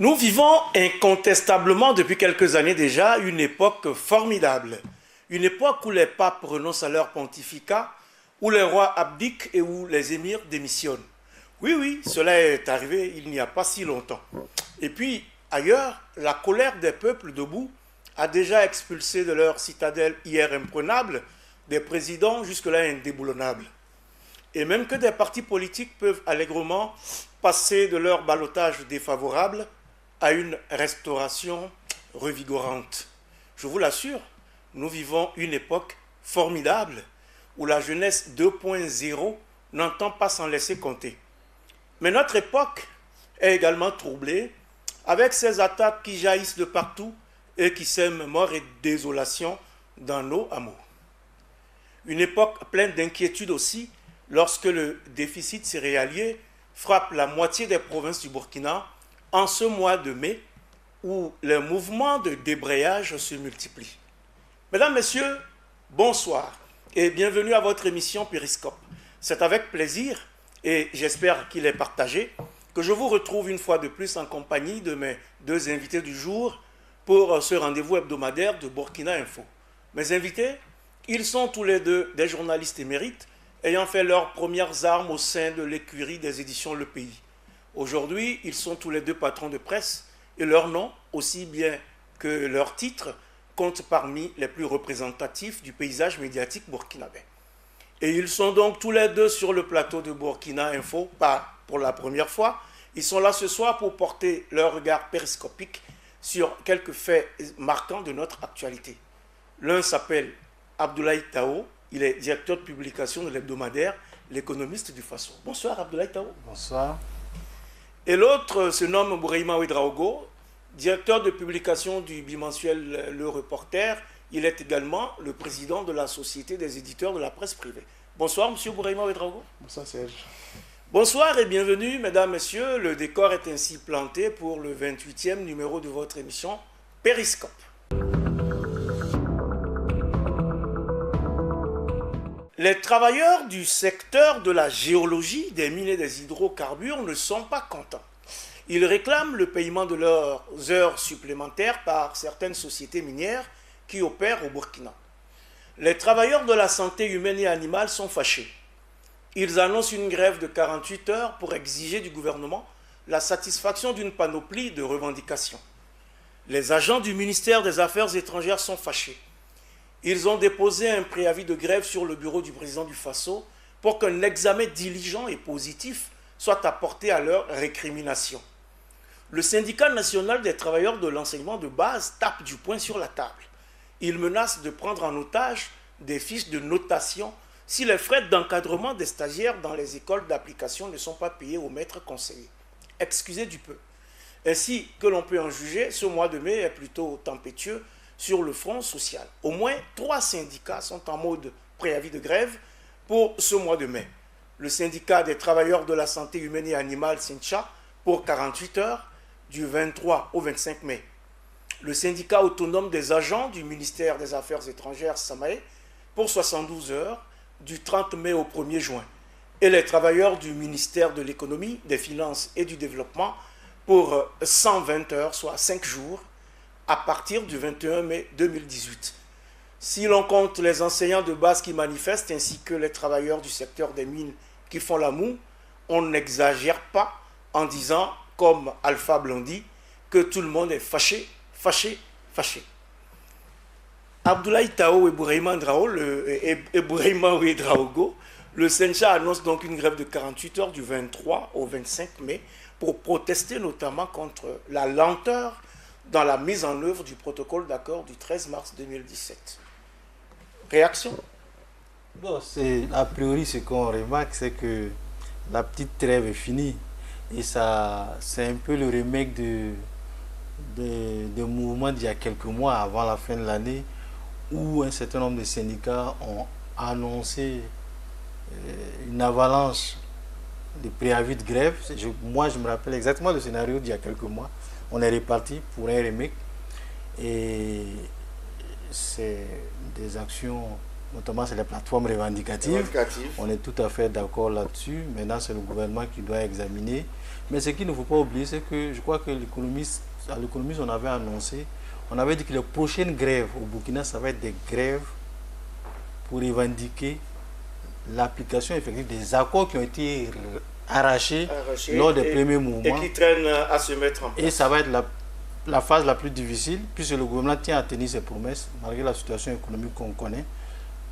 Nous vivons incontestablement depuis quelques années déjà une époque formidable. Une époque où les papes renoncent à leur pontificat, où les rois abdiquent et où les émirs démissionnent. Oui, cela est arrivé il n'y a pas si longtemps. Et puis, ailleurs, la colère des peuples debout a déjà expulsé de leur citadelle hier imprenable des présidents jusque-là indéboulonnables. Et même que des partis politiques peuvent allègrement passer de leur ballottage défavorable à une restauration revigorante. Je vous l'assure, nous vivons une époque formidable où la jeunesse 2.0 n'entend pas s'en laisser compter. Mais notre époque est également troublée avec ces attaques qui jaillissent de partout et qui sèment mort et désolation dans nos hameaux. Une époque pleine d'inquiétude aussi lorsque le déficit céréalier frappe la moitié des provinces du Burkina en ce mois de mai où les mouvements de débrayage se multiplient. Mesdames, Messieurs, bonsoir et bienvenue à votre émission Périscope. C'est avec plaisir, et j'espère qu'il est partagé, que je vous retrouve une fois de plus en compagnie de mes deux invités du jour pour ce rendez-vous hebdomadaire de Burkina Info. Mes invités, ils sont tous les deux des journalistes émérites ayant fait leurs premières armes au sein de l'écurie des éditions Le Pays. Aujourd'hui, ils sont tous les deux patrons de presse et leur nom, aussi bien que leur titre, compte parmi les plus représentatifs du paysage médiatique burkinabé. Et ils sont donc tous les deux sur le plateau de Burkina Info, pas pour la première fois. Ils sont là ce soir pour porter leur regard périscopique sur quelques faits marquants de notre actualité. L'un s'appelle Abdoulaye Tao, il est directeur de publication de l'hebdomadaire L'économiste du Faso. Bonsoir Abdoulaye Tao. Bonsoir. Et l'autre se nomme Bourahima Ouedraogo, directeur de publication du bimensuel Le Reporter. Il est également le président de la Société des éditeurs de la presse privée. Bonsoir monsieur Bourahima Ouedraogo. Bonsoir Serge. Bonsoir et bienvenue mesdames, messieurs. Le décor est ainsi planté pour le 28e numéro de votre émission Périscope. Les travailleurs du secteur de la géologie, des mines et des hydrocarbures ne sont pas contents. Ils réclament le paiement de leurs heures supplémentaires par certaines sociétés minières qui opèrent au Burkina. Les travailleurs de la santé humaine et animale sont fâchés. Ils annoncent une grève de 48 heures pour exiger du gouvernement la satisfaction d'une panoplie de revendications. Les agents du ministère des Affaires étrangères sont fâchés. Ils ont déposé un préavis de grève sur le bureau du président du Faso pour qu'un examen diligent et positif soit apporté à leur récrimination. Le syndicat national des travailleurs de l'enseignement de base tape du poing sur la table. Il menace de prendre en otage des fiches de notation si les frais d'encadrement des stagiaires dans les écoles d'application ne sont pas payés aux maîtres conseillers. Excusez du peu. Ainsi que l'on peut en juger, ce mois de mai est plutôt tempétueux sur le front social. Au moins 3 syndicats sont en mode préavis de grève pour ce mois de mai. Le syndicat des travailleurs de la santé humaine et animale, SYNCHA, pour 48 heures, du 23 au 25 mai. Le syndicat autonome des agents du ministère des Affaires étrangères, SAMAE, pour 72 heures, du 30 mai au 1er juin. Et les travailleurs du ministère de l'économie, des finances et du développement, pour 120 heures, soit 5 jours, à partir du 21 mai 2018. Si l'on compte les enseignants de base qui manifestent ainsi que les travailleurs du secteur des mines qui font la moue, on n'exagère pas en disant, comme Alpha Blondy, que tout le monde est fâché. Abdoulaye Tao et Bourahima Ouedraogo, le SYNCHA annonce donc une grève de 48 heures du 23 au 25 mai pour protester notamment contre la lenteur dans la mise en œuvre du protocole d'accord du 13 mars 2017. Réaction? Bon, a priori, ce qu'on remarque, c'est que la petite trêve est finie. Et ça, c'est un peu le remake de mouvements d'il y a quelques mois, avant la fin de l'année, où un certain nombre de syndicats ont annoncé une avalanche de préavis de grève. Moi, je me rappelle exactement le scénario d'il y a quelques mois. On est reparti pour un remake et c'est des actions notamment c'est les plateformes revendicatives. On est tout à fait d'accord là-dessus. Maintenant, c'est le gouvernement qui doit examiner. Mais ce qu'il ne faut pas oublier, c'est que je crois que l'économiste, on avait annoncé, on avait dit que les prochaines grèves au Burkina, ça va être des grèves pour revendiquer l'application effective des accords qui ont été arrachés lors des premiers mouvements. Et qui traînent à se mettre en place. Et ça va être la phase la plus difficile, puisque le gouvernement tient à tenir ses promesses, malgré la situation économique qu'on connaît.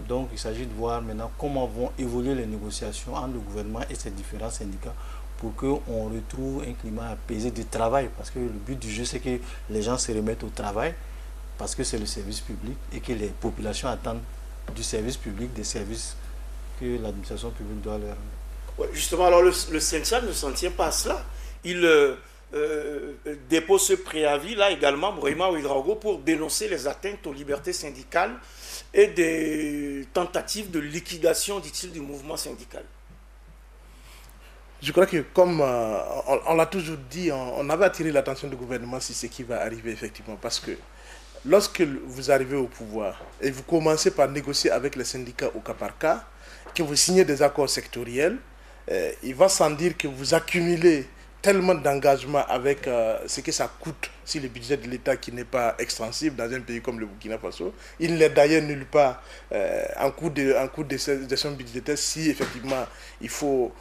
Donc il s'agit de voir maintenant comment vont évoluer les négociations entre le gouvernement et ses différents syndicats pour qu'on retrouve un climat apaisé de travail. Parce que le but du jeu, c'est que les gens se remettent au travail, parce que c'est le service public et que les populations attendent du service public des services que l'administration publique doit leur rendre. Ouais, justement, alors le syndicat ne s'en tient pas à cela. Il dépose ce préavis-là également, Brahima Ouedraogo, pour dénoncer les atteintes aux libertés syndicales et des tentatives de liquidation, dit-il, du mouvement syndical. Je crois que comme on l'a toujours dit, on avait attiré l'attention du gouvernement sur ce qui va arriver effectivement, parce que lorsque vous arrivez au pouvoir et vous commencez par négocier avec les syndicats au cas par cas, que vous signez des accords sectoriels, il va sans dire que vous accumulez tellement d'engagement avec ce que ça coûte sur le budget de l'État qui n'est pas extensible dans un pays comme le Burkina Faso. Il n'est d'ailleurs nulle part en cours de gestion budgétaire si effectivement il faut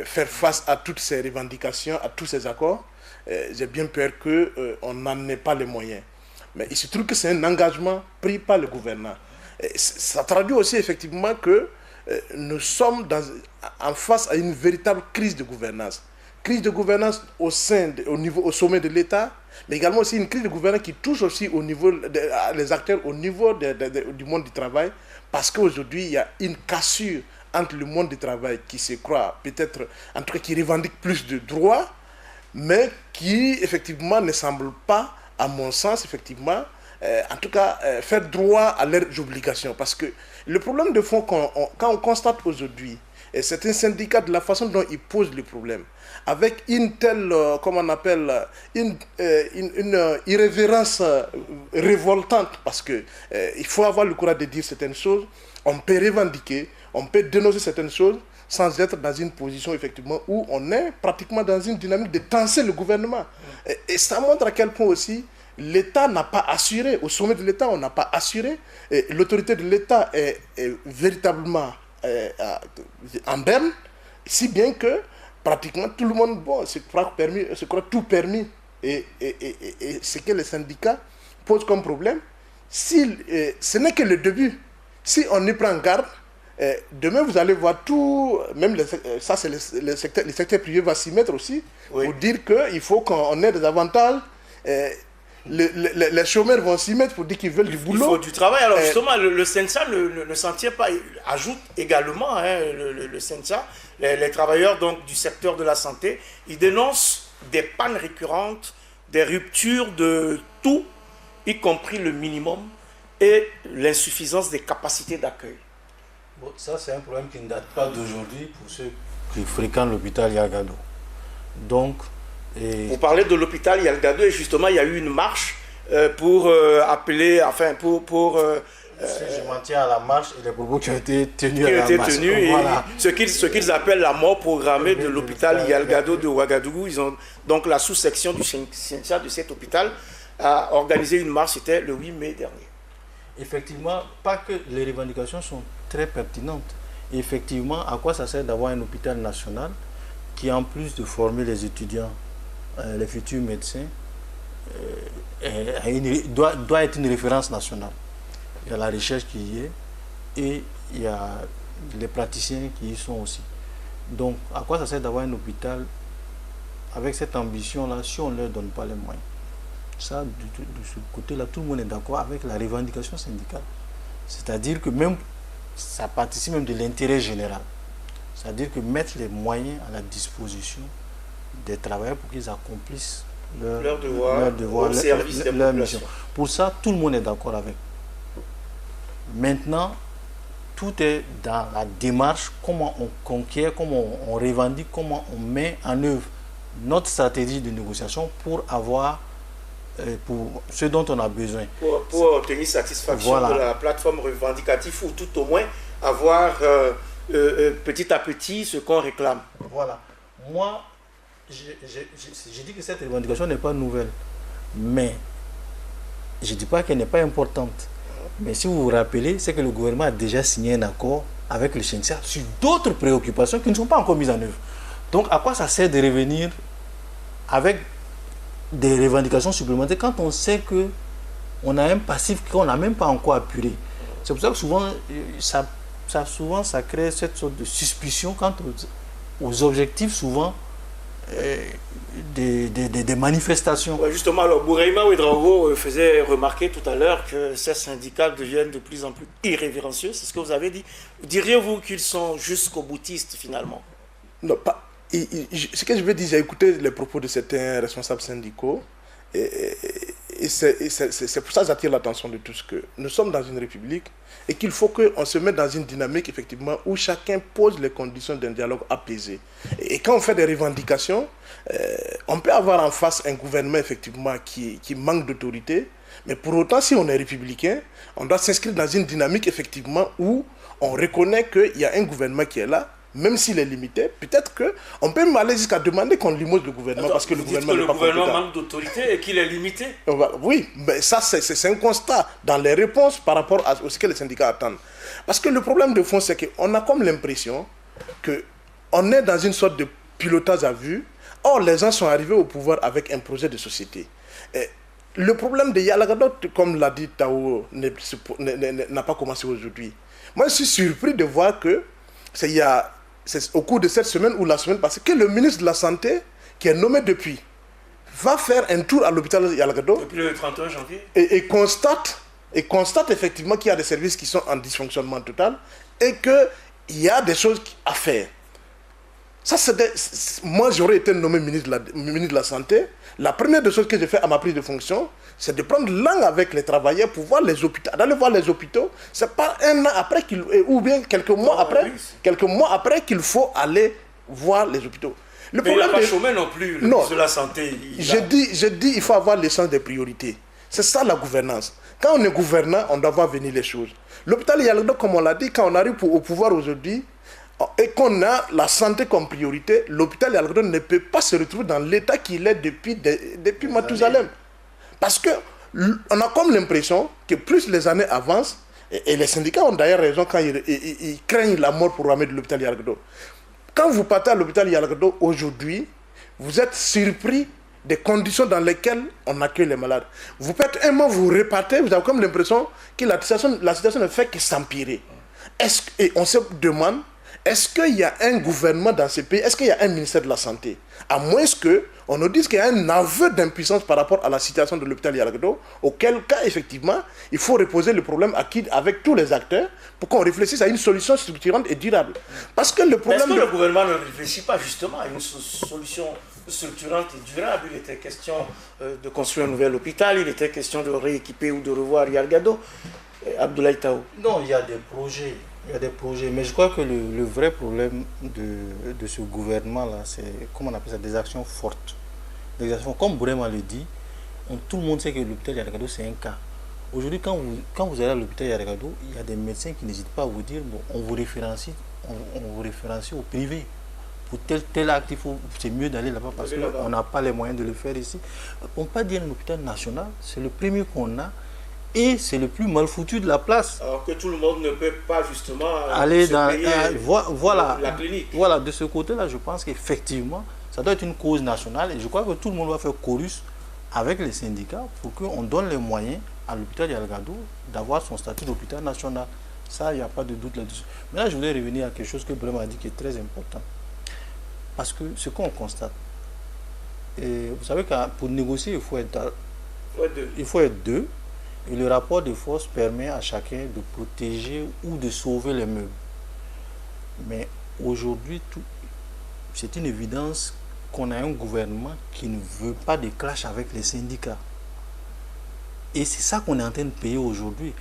faire face à toutes ces revendications, à tous ces accords. J'ai bien peur qu'on n'en ait pas les moyens. Mais il se trouve que c'est un engagement pris par le gouvernement. Ça traduit aussi effectivement que nous sommes en face à une véritable crise de gouvernance. Crise de gouvernance au sommet de l'État, mais également aussi une crise de gouvernance qui touche aussi les acteurs au niveau du monde du travail, parce qu'aujourd'hui, il y a une cassure entre le monde du travail qui se croit peut-être, en tout cas qui revendique plus de droits, mais qui effectivement ne semble pas, à mon sens, effectivement, en tout cas, faire droit à leurs obligations. Parce que le problème de fond, quand on constate aujourd'hui, et certains syndicats, de la façon dont ils posent le problème, avec une telle, comment on appelle, une irrévérence révoltante, parce que il faut avoir le courage de dire certaines choses, on peut revendiquer, on peut dénoncer certaines choses, sans être dans une position effectivement où on est pratiquement dans une dynamique de tenser le gouvernement. Et ça montre à quel point aussi l'État n'a pas assuré, au sommet de l'État, on n'a pas assuré, l'autorité de l'État est véritablement en berne, si bien que pratiquement tout le monde se croit tout permis. Et ce que les syndicats posent comme problème, ce n'est que le début. Si on y prend garde, demain vous allez voir tout, même ça c'est le secteur privé va s'y mettre aussi, oui, pour dire qu'il faut qu'on ait des avantages. Les chômeurs vont s'y mettre pour dire qu'ils veulent du boulot. Il faut du travail. Alors justement, le syndicat ne s'en tient pas. Il ajoute également, le syndicat, les travailleurs donc, du secteur de la santé, ils dénoncent des pannes récurrentes, des ruptures de tout, y compris le minimum, et l'insuffisance des capacités d'accueil. Bon, ça, c'est un problème qui ne date pas d'aujourd'hui pour ceux qui fréquentent l'hôpital Yagado. Donc, vous parlez de l'hôpital Yalgado et justement il y a eu une marche pour appeler, enfin pour je m'en tiens à la marche et les propos qui ont été tenus à la marche. Voilà. Ce qu'ils appellent la mort programmée de l'hôpital Yalgado de Ouagadougou. Ils ont donc la sous-section du syndicat de cet hôpital a organisé une marche, c'était le 8 mai dernier. Effectivement, pas que les revendications sont très pertinentes. Effectivement, à quoi ça sert d'avoir un hôpital national qui, en plus de former les étudiants, les futurs médecins, doit être une référence nationale. Il y a la recherche qui y est et il y a les praticiens qui y sont aussi. Donc, à quoi ça sert d'avoir un hôpital avec cette ambition-là si on ne leur donne pas les moyens? Ça, de ce côté-là, tout le monde est d'accord avec la revendication syndicale. C'est-à-dire que même, ça participe même de l'intérêt général. C'est-à-dire que mettre les moyens à la disposition des travailleurs pour qu'ils accomplissent leur devoir, au service leur mission. Pour ça, tout le monde est d'accord avec. Maintenant, tout est dans la démarche, comment on conquiert, comment on revendique, comment on met en œuvre notre stratégie de négociation pour avoir pour ce dont on a besoin. Pour obtenir satisfaction de la plateforme revendicative ou tout au moins avoir petit à petit ce qu'on réclame. Voilà. Moi, j'ai dit que cette revendication n'est pas nouvelle, mais je ne dis pas qu'elle n'est pas importante. Mais si vous vous rappelez, c'est que le gouvernement a déjà signé un accord avec le Shensia sur d'autres préoccupations qui ne sont pas encore mises en œuvre. Donc, à quoi ça sert de revenir avec des revendications supplémentaires quand on sait que on a un passif qu'on n'a même pas encore apuré? C'est pour ça que souvent, ça crée cette sorte de suspicion quant aux objectifs, souvent, des manifestations. Ouais, justement, alors Bouraïma Ouedraogo faisait remarquer tout à l'heure que ces syndicats deviennent de plus en plus irrévérencieux. C'est ce que vous avez dit. Diriez-vous qu'ils sont jusqu'au boutiste finalement? Non, pas. Ce que je veux dire, j'ai écouté les propos de certains responsables syndicaux et c'est pour ça que j'attire l'attention de tous que nous sommes dans une république et qu'il faut qu'on se mette dans une dynamique effectivement où chacun pose les conditions d'un dialogue apaisé. Et quand on fait des revendications, on peut avoir en face un gouvernement effectivement qui manque d'autorité, mais pour autant si on est républicain, on doit s'inscrire dans une dynamique effectivement où on reconnaît qu'il y a un gouvernement qui est là, même s'il est limité. Peut-être qu'on peut même aller jusqu'à demander qu'on limoge le gouvernement. Attends, parce que le gouvernement n'est pas compétent. Le gouvernement manque d'autorité et qu'il est limité. Oui, mais ça c'est un constat dans les réponses par rapport à ce que les syndicats attendent. Parce que le problème de fond, c'est qu'on a comme l'impression qu'on est dans une sorte de pilotage à vue. Or, les gens sont arrivés au pouvoir avec un projet de société. Et le problème de Yalagadot, comme l'a dit Tao, n'a pas commencé aujourd'hui. Moi, je suis surpris de voir que c'est au cours de cette semaine ou la semaine passée que le ministre de la Santé, qui est nommé depuis, va faire un tour à l'hôpital Yalagado. Depuis le 31 janvier. Et constate effectivement qu'il y a des services qui sont en dysfonctionnement total et qu'il y a des choses à faire. Ça, moi, j'aurais été nommé ministre de la Santé. La première des choses que j'ai fait à ma prise de fonction, c'est de prendre langue avec les travailleurs pour voir les hôpitaux. D'aller voir les hôpitaux, c'est pas un an après ou bien quelques mois après qu'il faut aller voir les hôpitaux. Mais il n'a pas chômé non plus, le ministre de la Santé. J'ai dit il faut avoir le sens des priorités. C'est ça la gouvernance. Quand on est gouvernant, on doit voir venir les choses. L'hôpital Yalagado, comme on l'a dit, quand on arrive au pouvoir aujourd'hui, et qu'on a la santé comme priorité, l'hôpital Yalagado ne peut pas se retrouver dans l'état qu'il est depuis Mathusalem. Parce qu'on a comme l'impression que plus les années avancent, et les syndicats ont d'ailleurs raison quand ils craignent la mort programmée de l'hôpital Yalagado. Quand vous partez à l'hôpital Yalagado aujourd'hui, vous êtes surpris des conditions dans lesquelles on accueille les malades. Vous faites un mois, vous repartez, vous avez comme l'impression que la situation ne fait que s'empirer. Et on se demande, est-ce qu'il y a un gouvernement dans ce pays? Est-ce qu'il y a un ministère de la Santé? À moins qu'on nous dise qu'il y a un aveu d'impuissance par rapport à la situation de l'hôpital Yalagado, auquel cas, effectivement, il faut reposer le problème avec tous les acteurs pour qu'on réfléchisse à une solution structurante et durable. Parce que le problème... Est-ce que le gouvernement ne réfléchit pas justement à une solution structurante et durable? Il était question de construire un nouvel hôpital, il était question de rééquiper ou de revoir Yalagado. Abdoulaye Tao. Non, il y a des projets. Il y a des projets, mais je crois que le vrai problème de ce gouvernement-là, c'est, comment on appelle ça, des actions fortes. Des actions, comme Bourema le dit, tout le monde sait que l'hôpital Yalagado, c'est un cas. Aujourd'hui, quand vous allez à l'hôpital Yalagado, il y a des médecins qui n'hésitent pas à vous dire, bon, on vous référencie au privé. Pour tel acte, c'est mieux d'aller là-bas parce qu'on n'a pas les moyens de le faire ici. On ne peut pas dire un hôpital national, c'est le premier qu'on a. Et c'est le plus mal foutu de la place. Alors que tout le monde ne peut pas justement aller dans la clinique. Voilà, de ce côté-là, je pense qu'effectivement, ça doit être une cause nationale. Et je crois que tout le monde va faire chorus avec les syndicats pour qu'on donne les moyens à l'hôpital Yalagado d'avoir son statut d'hôpital national. Ça, il n'y a pas de doute là-dessus. Mais là, je voulais revenir à quelque chose que Bourema a dit qui est très important. Parce que ce qu'on constate, et vous savez que pour négocier, il faut être deux. Et le rapport de force permet à chacun de protéger ou de sauver les meubles. Mais aujourd'hui, c'est une évidence qu'on a un gouvernement qui ne veut pas de clash avec les syndicats. Et c'est ça qu'on est en train de payer aujourd'hui.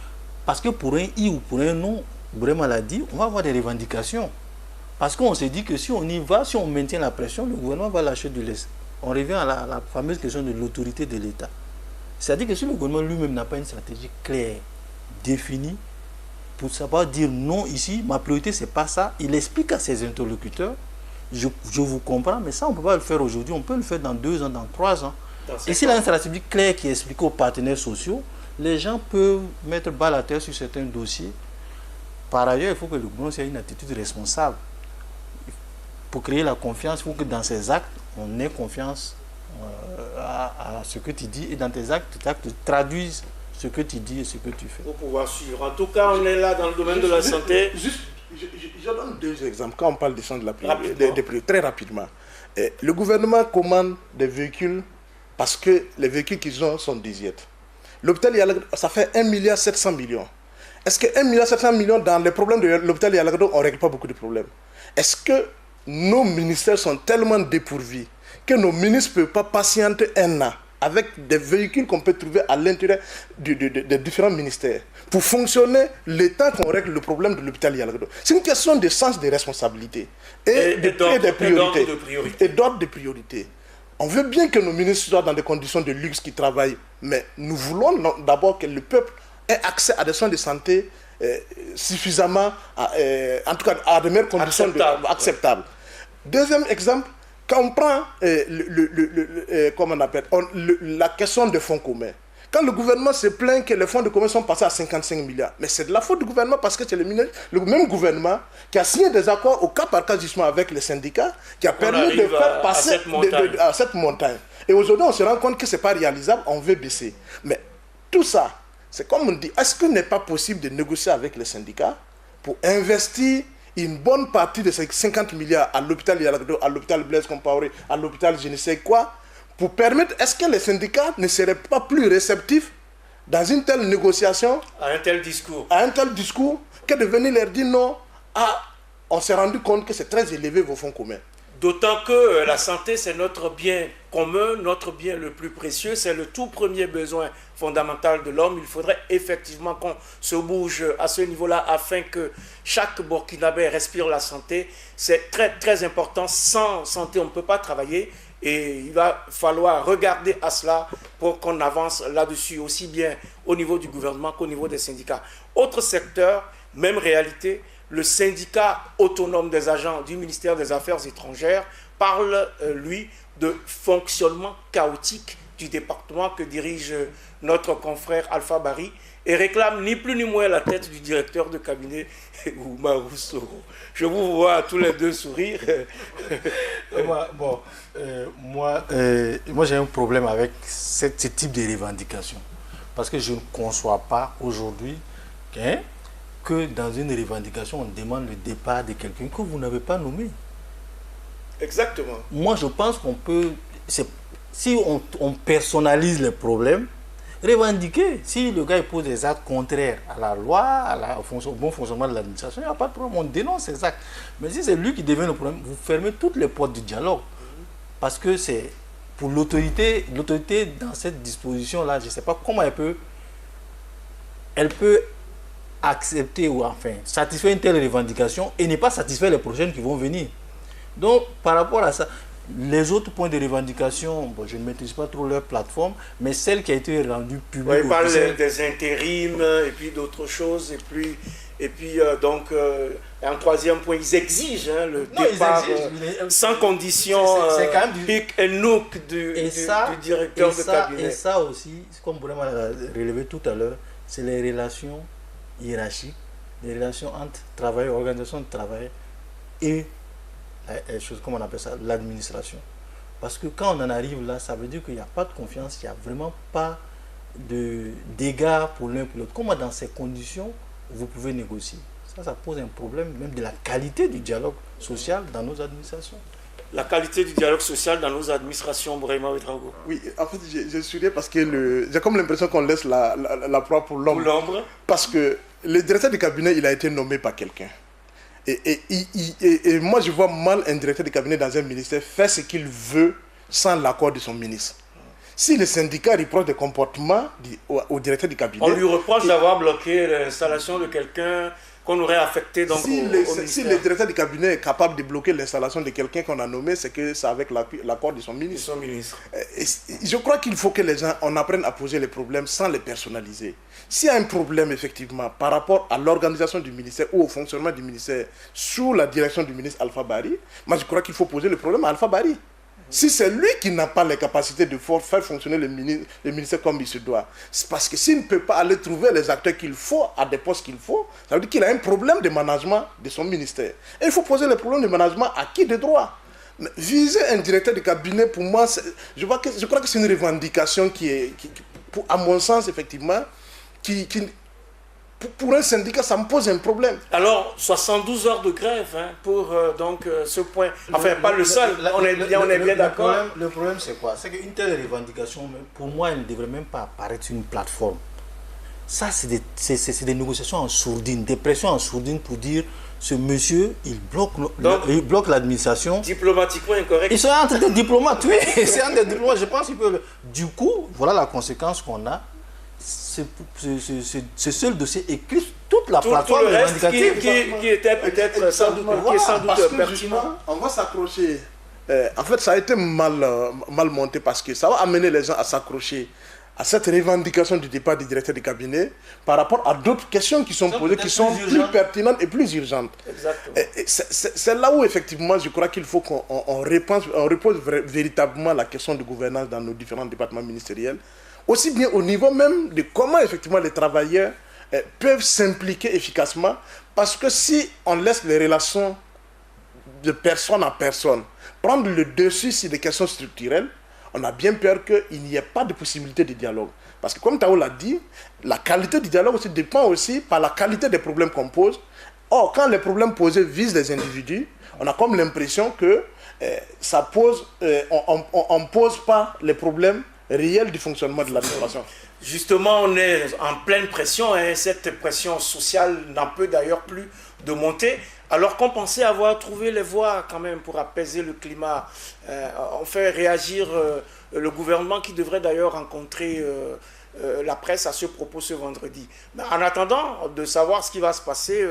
Parce que pour un i ou pour un non, Bourema l'a dit, on va avoir des revendications. Parce qu'on se dit que si on y va, si on maintient la pression, le gouvernement va lâcher du lest. On revient à la fameuse question de l'autorité de l'État. C'est-à-dire que si le gouvernement lui-même n'a pas une stratégie claire, définie, pour savoir dire non ici, ma priorité c'est pas ça, il explique à ses interlocuteurs, je vous comprends, mais ça on ne peut pas le faire aujourd'hui, on peut le faire dans 2 ans, dans 3 ans. Et s'il a une stratégie claire qui explique aux partenaires sociaux, les gens peuvent mettre balle à terre sur certains dossiers. Par ailleurs, il faut que le gouvernement ait une attitude responsable. Pour créer la confiance, il faut que dans ses actes, on ait confiance à ce que tu dis, et dans tes actes traduisent ce que tu dis et ce que tu fais. Pour pouvoir suivre. En tout cas, on est là dans le domaine de la santé. Je donne 2 exemples. Quand on parle des centres de la priorité, très rapidement. Le gouvernement commande des véhicules parce que les véhicules qu'ils ont sont diètes. L'hôpital, ça fait 1,7 milliard. Est-ce que 1,7 milliard dans les problèmes de l'hôpital Yalagado, on ne règle pas beaucoup de problèmes? Est-ce que nos ministères sont tellement dépourvus que nos ministres ne peuvent pas patienter 1 an avec des véhicules qu'on peut trouver à l'intérieur des différents ministères pour fonctionner le temps qu'on règle le problème de l'hôpital Yalagado? C'est une question de sens des responsabilités et d'ordre de priorité. On veut bien que nos ministres soient dans des conditions de luxe qui travaillent, mais nous voulons d'abord que le peuple ait accès à des soins de santé suffisamment, en tout cas à de meilleures conditions acceptables. Deuxième exemple, quand on prend comment on appelle, la question des fonds communs. Quand le gouvernement se plaint que les fonds de commun sont passés à 55 milliards, mais c'est de la faute du gouvernement parce que c'est le même gouvernement qui a signé des accords au cas par cas justement avec les syndicats, qui a permis de faire passer à cette montagne. Et aujourd'hui, on se rend compte que ce n'est pas réalisable, on veut baisser. Mais tout ça, c'est comme on dit, est-ce qu'il n'est pas possible de négocier avec les syndicats pour investir une bonne partie de ces 50 milliards à l'hôpital Yalagado, à l'hôpital Blaise Compaoré, à l'hôpital je ne sais quoi, pour permettre, est-ce que les syndicats ne seraient pas plus réceptifs dans une telle négociation, à un tel discours, que de venir leur dire non, on s'est rendu compte que c'est très élevé vos fonds communs. D'autant que la santé, c'est notre bien commun, notre bien le plus précieux, c'est le tout premier besoin fondamental de l'homme. Il faudrait effectivement qu'on se bouge à ce niveau-là afin que chaque Burkinabé respire la santé. C'est très, très important. Sans santé, on ne peut pas travailler. Et il va falloir regarder à cela pour qu'on avance là-dessus, aussi bien au niveau du gouvernement qu'au niveau des syndicats. Autre secteur, même réalité, le syndicat autonome des agents du ministère des Affaires étrangères parle, lui, de fonctionnement chaotique du département que dirige notre confrère Alpha Barry et réclame ni plus ni moins la tête du directeur de cabinet Oumarou Soro. Je vous vois tous les deux sourire. Moi j'ai un problème avec ce type de revendication. Parce que je ne conçois pas aujourd'hui que dans une revendication, on demande le départ de quelqu'un que vous n'avez pas nommé. Exactement. Moi, je pense qu'on peut... Si on personnalise les problèmes, revendiquer. Si le gars pose des actes contraires à la loi, au bon fonctionnement de l'administration, il n'y a pas de problème, on dénonce ces actes. Mais si c'est lui qui devient le problème, vous fermez toutes les portes du dialogue. Parce que c'est pour l'autorité dans cette disposition-là, je ne sais pas comment elle peut accepter ou enfin satisfaire une telle revendication et ne pas satisfaire les prochaines qui vont venir. Donc, par rapport à ça, les autres points de revendication, bon, je ne maîtrise pas trop leur plateforme, mais celle qui a été rendue publique... Ouais, ils parlent des intérims et puis d'autres choses. Et puis donc, un troisième point, ils exigent le départ sans condition pic et nook du directeur de cabinet. Et ça aussi, comme vraiment relevé tout à l'heure, c'est les relations hiérarchiques, les relations entre travailleurs, organisation de travail et comme on appelle ça, l'administration. Parce que quand on en arrive là, ça veut dire qu'il n'y a pas de confiance, il n'y a vraiment pas de dégâts pour l'un pour l'autre. Comment dans ces conditions, vous pouvez négocier? Ça pose un problème même de la qualité du dialogue social dans nos administrations. La qualité du dialogue social dans nos administrations, Brahima Ouedraogo. Oui, en fait, je suis parce que j'ai comme l'impression qu'on laisse la proie pour l'ombre. Parce que le directeur du cabinet, il a été nommé par quelqu'un. Et moi, je vois mal un directeur de cabinet dans un ministère faire ce qu'il veut sans l'accord de son ministre. Si le syndicat reproche des comportements au directeur du cabinet... On lui reproche d'avoir bloqué l'installation de quelqu'un qu'on aurait affecté donc, si, au si ministère. le directeur du cabinet est capable de bloquer l'installation de quelqu'un qu'on a nommé, c'est que c'est avec l'accord de son ministre. Son ministre. Et je crois qu'il faut que les gens on apprenne à poser les problèmes sans les personnaliser. S'il y a un problème effectivement par rapport à l'organisation du ministère ou au fonctionnement du ministère sous la direction du ministre Alpha Bari, moi je crois qu'il faut poser le problème à Alpha Bari. Si c'est lui qui n'a pas les capacités de faire fonctionner le ministère comme il se doit, c'est parce que s'il ne peut pas aller trouver les acteurs qu'il faut à des postes qu'il faut, ça veut dire qu'il a un problème de management de son ministère. Et il faut poser le problème de management à qui de droit. Mais viser un directeur de cabinet, pour moi, je crois que c'est une revendication qui à mon sens, effectivement, pour un syndicat, ça me pose un problème. Alors, 72 heures de grève pour ce point. Enfin, pas le seul, on est bien d'accord. Le problème, c'est quoi? C'est qu'une telle revendication, pour moi, elle ne devrait même pas apparaître sur une plateforme. Ça, c'est des négociations en sourdine, des pressions en sourdine pour dire ce monsieur, il bloque l'administration. Diplomatiquement incorrect. Ils sont entre des diplomates, oui. C'est entre des diplomates. Je pense qu'il peut. Du coup, voilà la conséquence qu'on a. Ce seul dossier écrit toute la plateforme tout le reste revendicative qui était peut-être sans doute pertinent. On va s'accrocher. En fait, ça a été mal monté parce que ça va amener les gens à s'accrocher à cette revendication du départ du directeur du cabinet par rapport à d'autres questions qui sont posées, qui sont plus pertinentes et plus urgentes. C'est là où, effectivement, je crois qu'il faut qu'on repose véritablement la question de gouvernance dans nos différents départements ministériels. Aussi bien au niveau même de comment effectivement les travailleurs peuvent s'impliquer efficacement, parce que si on laisse les relations de personne à personne prendre le dessus sur des questions structurelles, on a bien peur qu'il n'y ait pas de possibilité de dialogue. Parce que comme Tao l'a dit, la qualité du dialogue aussi dépend aussi par la qualité des problèmes qu'on pose. Or, quand les problèmes posés visent les individus, on a comme l'impression que on ne pose pas les problèmes réel du fonctionnement de l'administration. Justement, on est en pleine pression, cette pression sociale n'en peut d'ailleurs plus de monter, alors qu'on pensait avoir trouvé les voies quand même pour apaiser le climat. On fait réagir le gouvernement qui devrait d'ailleurs rencontrer la presse à ce propos ce vendredi. Mais en attendant de savoir ce qui va se passer,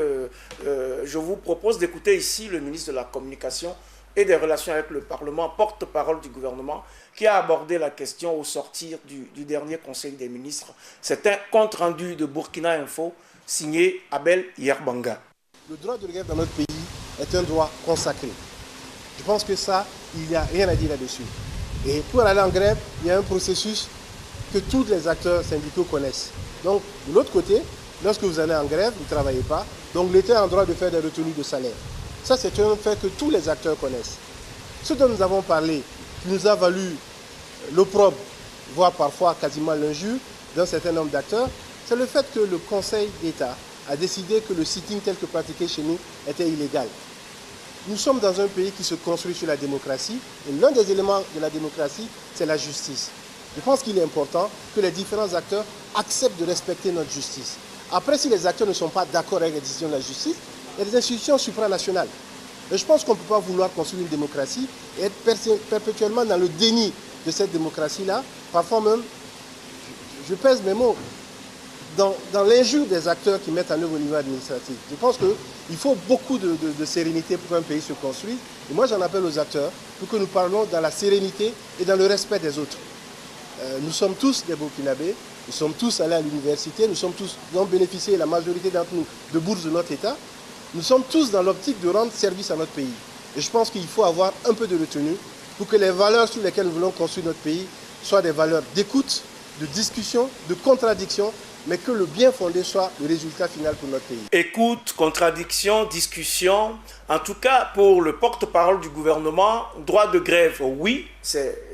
je vous propose d'écouter ici le ministre de la Communication et des Relations avec le Parlement, porte-parole du gouvernement, qui a abordé la question au sortir du dernier Conseil des ministres. C'est un compte-rendu de Burkina Info, signé Abel Yerbanga. Le droit de grève dans notre pays est un droit consacré. Je pense que ça, il n'y a rien à dire là-dessus. Et pour aller en grève, il y a un processus que tous les acteurs syndicaux connaissent. Donc, de l'autre côté, lorsque vous allez en grève, vous ne travaillez pas, donc l'État a le droit de faire des retenues de salaire. Ça, c'est un fait que tous les acteurs connaissent. Ce dont nous avons parlé, qui nous a valu l'opprobre, voire parfois quasiment l'injure d'un certain nombre d'acteurs, c'est le fait que le Conseil d'État a décidé que le sitting tel que pratiqué chez nous était illégal. Nous sommes dans un pays qui se construit sur la démocratie, et l'un des éléments de la démocratie, c'est la justice. Je pense qu'il est important que les différents acteurs acceptent de respecter notre justice. Après, si les acteurs ne sont pas d'accord avec les décisions de la justice, il y a des institutions supranationales. Et je pense qu'on ne peut pas vouloir construire une démocratie et être perpétuellement dans le déni de cette démocratie-là. Parfois même, je pèse mes mots, dans l'injure des acteurs qui mettent en œuvre au niveau administratif. Je pense qu'il faut beaucoup de sérénité pour qu'un pays se construise. Et moi, j'en appelle aux acteurs pour que nous parlons dans la sérénité et dans le respect des autres. Nous sommes tous des Burkinabés, nous sommes tous allés à l'université, nous avons bénéficié, la majorité d'entre nous, de bourses de notre État. Nous sommes tous dans l'optique de rendre service à notre pays. Et je pense qu'il faut avoir un peu de retenue pour que les valeurs sur lesquelles nous voulons construire notre pays soient des valeurs d'écoute, de discussion, de contradiction, mais que le bien fondé soit le résultat final pour notre pays. Écoute, contradiction, discussion, en tout cas pour le porte-parole du gouvernement, droit de grève, oui, c'est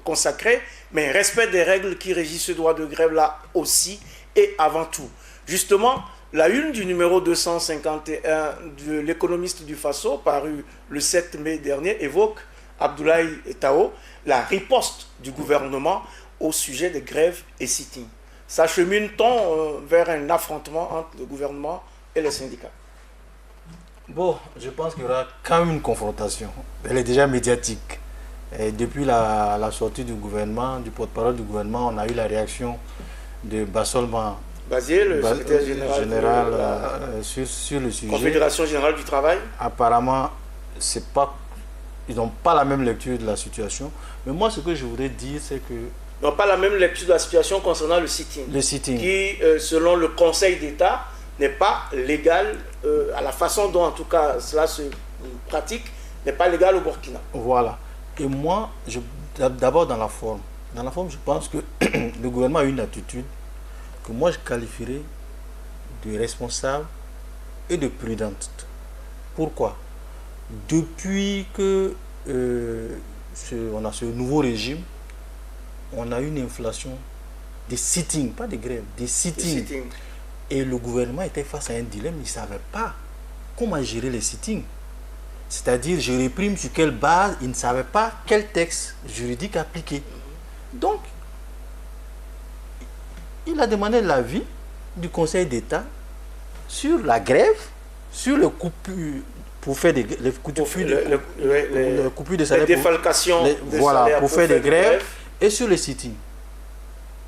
consacré, mais respect des règles qui régissent ce droit de grève-là aussi et avant tout. Justement, la une du numéro 251 de l'économiste du Faso, paru le 7 mai dernier, évoque Abdoulaye Tao, la riposte du gouvernement au sujet des grèves et sit-ins. S'achemine-t-on vers un affrontement entre le gouvernement et les syndicats? Bon, je pense qu'il y aura quand même une confrontation. Elle est déjà médiatique. Et depuis la sortie du gouvernement, du porte-parole du gouvernement, on a eu la réaction de Bassolman Bazier, le secrétaire général, sur le sujet. Confédération générale du travail. Apparemment, ils n'ont pas la même lecture de la situation. Mais moi, ce que je voudrais dire, c'est que... Ils n'ont pas la même lecture de la situation concernant le sitting. Le sitting. Qui, selon le Conseil d'État, n'est pas légal, à la façon dont, en tout cas, cela se pratique, n'est pas légal au Burkina. Voilà. Et moi, d'abord dans la forme. Dans la forme, je pense que le gouvernement a une attitude que moi, je qualifierais de responsable et de prudente. Pourquoi? Depuis que on a ce nouveau régime, on a une inflation des sittings, pas des grèves, des sittings. Et le gouvernement était face à un dilemme, il ne savait pas comment gérer les sittings. C'est-à-dire, je réprime sur quelle base, il ne savait pas quel texte juridique appliquer. Donc, il a demandé l'avis du Conseil d'État sur la grève, sur le coupure, pour faire des coupures de salaire, les défalcations de salaire pour faire des grèves, et sur les sittings,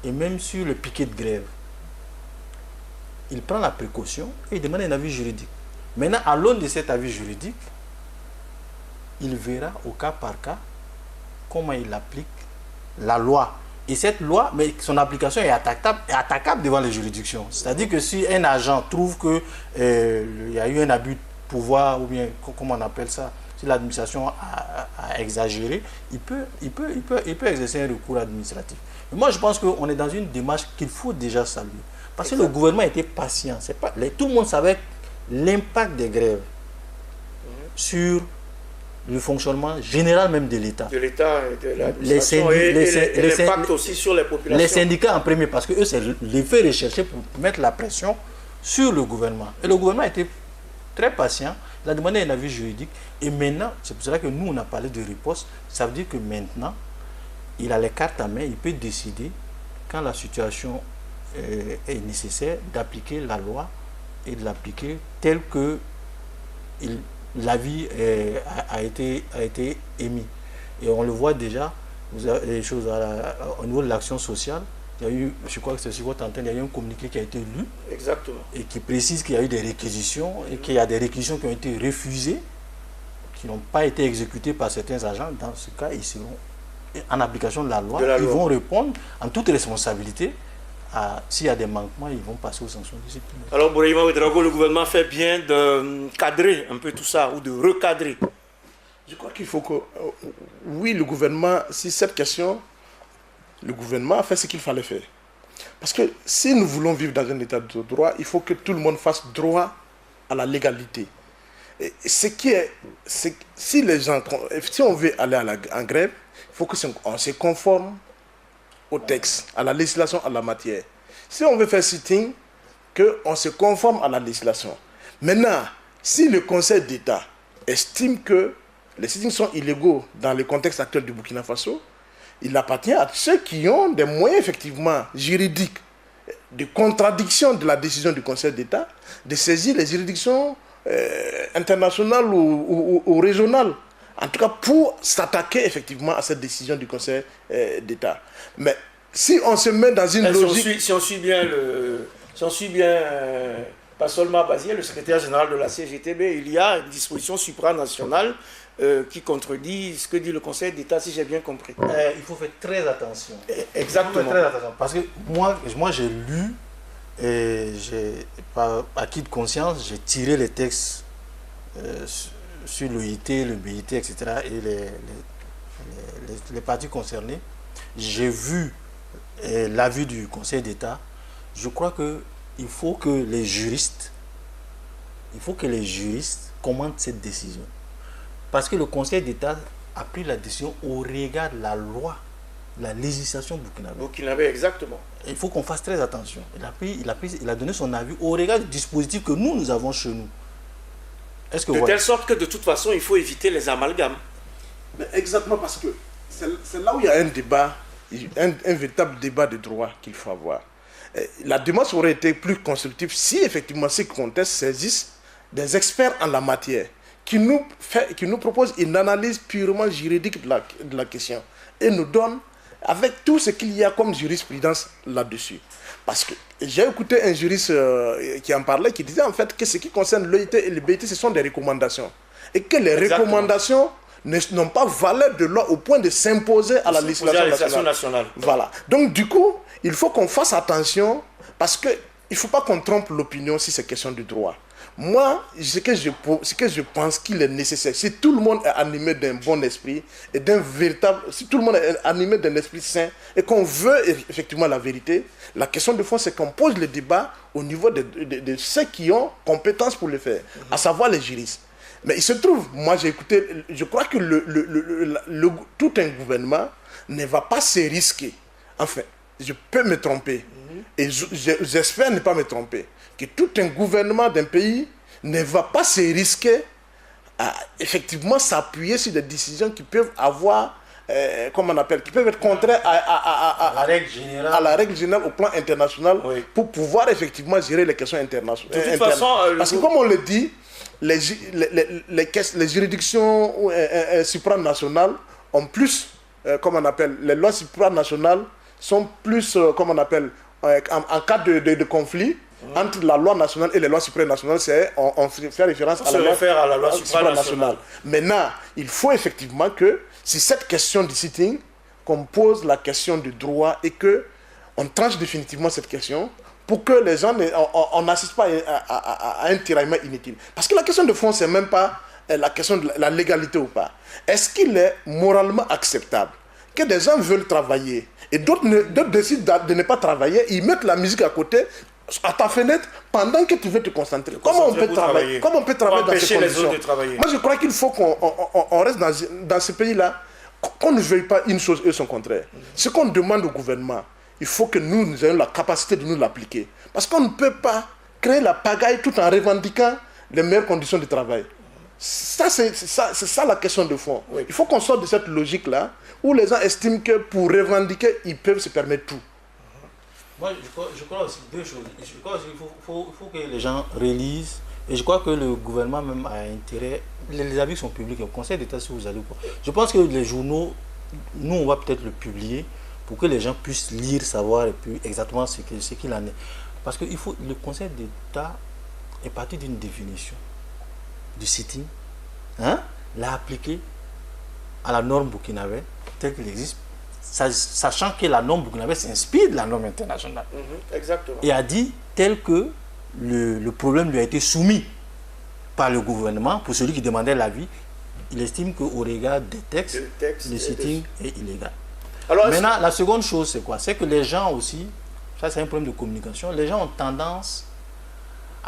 et même sur le piquet de grève. Il prend la précaution et il demande un avis juridique. Maintenant, à l'aune de cet avis juridique, il verra au cas par cas comment il applique la loi. Et cette loi, mais son application est attaquable devant les juridictions. C'est-à-dire que si un agent trouve qu'il y a eu un abus de pouvoir, ou bien, comment on appelle ça, si l'administration a exagéré, il peut exercer un recours administratif. Mais moi, je pense qu'on est dans une démarche qu'il faut déjà saluer. Parce que le gouvernement était patient. Tout le monde savait l'impact des grèves sur le fonctionnement général même de l'État. De l'État et de l'administration et l'impact aussi sur les populations. Les syndicats en premier, parce que eux, c'est l'effet recherché pour mettre la pression sur le gouvernement. Et le gouvernement était très patient, il a demandé un avis juridique. Et maintenant, c'est pour cela que nous, on a parlé de riposte. Ça veut dire que maintenant, il a les cartes à main, il peut décider, quand la situation est nécessaire, d'appliquer la loi et de l'appliquer tel que l'avis a été émis. Et on le voit déjà, vous avez les choses au niveau de l'action sociale. Il y a eu, je crois que c'est sur votre antenne, il y a eu un communiqué qui a été lu. Exactement. Et qui précise qu'il y a eu des réquisitions et qu'il y a des réquisitions qui ont été refusées, qui n'ont pas été exécutées par certains agents. Dans ce cas, ils seront en application de la loi. Ils vont répondre en toute responsabilité. S'il y a des manquements, ils vont passer aux sanctions disciplinaires. Alors, Bourahima Ouedraogo, le gouvernement fait bien de cadrer un peu tout ça, ou de recadrer. Je crois qu'il faut que, oui, le gouvernement, si cette question, le gouvernement a fait ce qu'il fallait faire. Parce que si nous voulons vivre dans un état de droit, il faut que tout le monde fasse droit à la légalité. Et si on veut aller en grève, il faut qu'on se conforme au texte, à la législation, à la matière. Si on veut faire sitting, qu'on se conforme à la législation. Maintenant, si le Conseil d'État estime que les sittings sont illégaux dans le contexte actuel du Burkina Faso, il appartient à ceux qui ont des moyens effectivement juridiques de contradiction de la décision du Conseil d'État de saisir les juridictions internationales ou régionales. En tout cas, pour s'attaquer effectivement à cette décision du Conseil d'État. Mais si on se met dans une logique... Si on suit bien Passolma Bazier, le secrétaire général de la CGTB, il y a une disposition supranationale qui contredit ce que dit le Conseil d'État, si j'ai bien compris. Il faut faire très attention. Exactement. Il faut faire très attention. Parce que moi j'ai lu, et par acquis de conscience, j'ai tiré les textes sur l'OIT, le BIT, etc. et les parties concernées. J'ai vu l'avis du Conseil d'État. Je crois qu'il faut que les juristes commentent cette décision. Parce que le Conseil d'État a pris la décision au regard de la loi, de la législation burkinabé. Burkinabé, exactement. Il faut qu'on fasse très attention. Il a donné son avis au regard du dispositif que nous avons chez nous. De telle sorte que de toute façon, il faut éviter les amalgames. Mais exactement, parce que c'est là où il y a un débat, un véritable débat de droit qu'il faut avoir. La démarche aurait été plus constructive si effectivement ceux qui contestent saisissent des experts en la matière, qui nous proposent une analyse purement juridique de la question et nous donnent avec tout ce qu'il y a comme jurisprudence là-dessus. Parce que j'ai écouté un juriste qui en parlait, qui disait en fait que ce qui concerne l'OIT et le BIT, ce sont des recommandations. Et que les recommandations n'ont pas valeur de loi au point de s'imposer à la législation nationale. Voilà. Donc du coup, il faut qu'on fasse attention parce qu'il ne faut pas qu'on trompe l'opinion si c'est question de droit. Moi, ce que je pense qu'il est nécessaire, si tout le monde est animé d'un bon esprit et d'un véritable, si tout le monde est animé d'un esprit sain et qu'on veut effectivement la vérité, la question de fond, c'est qu'on pose le débat au niveau de ceux qui ont compétence pour le faire, à savoir les juristes. Mais il se trouve, moi j'ai écouté, je crois que tout un gouvernement ne va pas se risquer. Enfin, je peux me tromper et j'espère ne pas me tromper. Que tout un gouvernement d'un pays ne va pas se risquer à effectivement s'appuyer sur des décisions qui peuvent avoir, comment on appelle, qui peuvent être contraires à la règle générale au plan international pour pouvoir effectivement gérer les questions internationales. De toute façon, parce que comme on le dit, les juridictions supranationales ont plus, comment on appelle, les lois supranationales sont plus, comment on appelle, en cas de conflit, entre la loi nationale et les lois supranationales, on fait référence à la loi supranationale. Maintenant, il faut effectivement que, si cette question du sitting, qu'on pose la question du droit et qu'on tranche définitivement cette question pour que les gens n'assistent pas à un tiraillement inutile. Parce que la question de fond, c'est même pas la question de la légalité ou pas. Est-ce qu'il est moralement acceptable que des gens veulent travailler et d'autres décident de ne pas travailler, ils mettent la musique à côté, à ta fenêtre, pendant que tu veux te concentrer. Comment on peut travailler dans ces conditions? Moi, je crois qu'il faut qu'on reste dans ce pays-là, qu'on ne veuille pas une chose et son contraire. Ce qu'on demande au gouvernement, il faut que nous ayons la capacité de nous l'appliquer. Parce qu'on ne peut pas créer la pagaille tout en revendiquant les meilleures conditions de travail. C'est ça la question de fond. Il faut qu'on sorte de cette logique-là, où les gens estiment que pour revendiquer, ils peuvent se permettre tout. Moi, je crois aussi deux choses. Je crois qu'il faut que les gens réalisent, et je crois que le gouvernement même a intérêt, les avis sont publics, au Conseil d'État si vous allez ou pas. Je pense que les journaux, nous on va peut-être le publier pour que les gens puissent lire, savoir et puis exactement ce qu'il en est. Parce que le Conseil d'État est parti d'une définition du sitting, l'a appliqué à la norme burkinabé telle qu'il existe, sachant que la norme burkinabé s'inspire de la norme internationale. Exactement. Et a dit tel que le problème lui a été soumis par le gouvernement, pour celui qui demandait l'avis, il estime qu'au regard des textes, le sitting est illégal. Alors, maintenant, la seconde chose, c'est quoi? C'est que les gens aussi, ça c'est un problème de communication, les gens ont tendance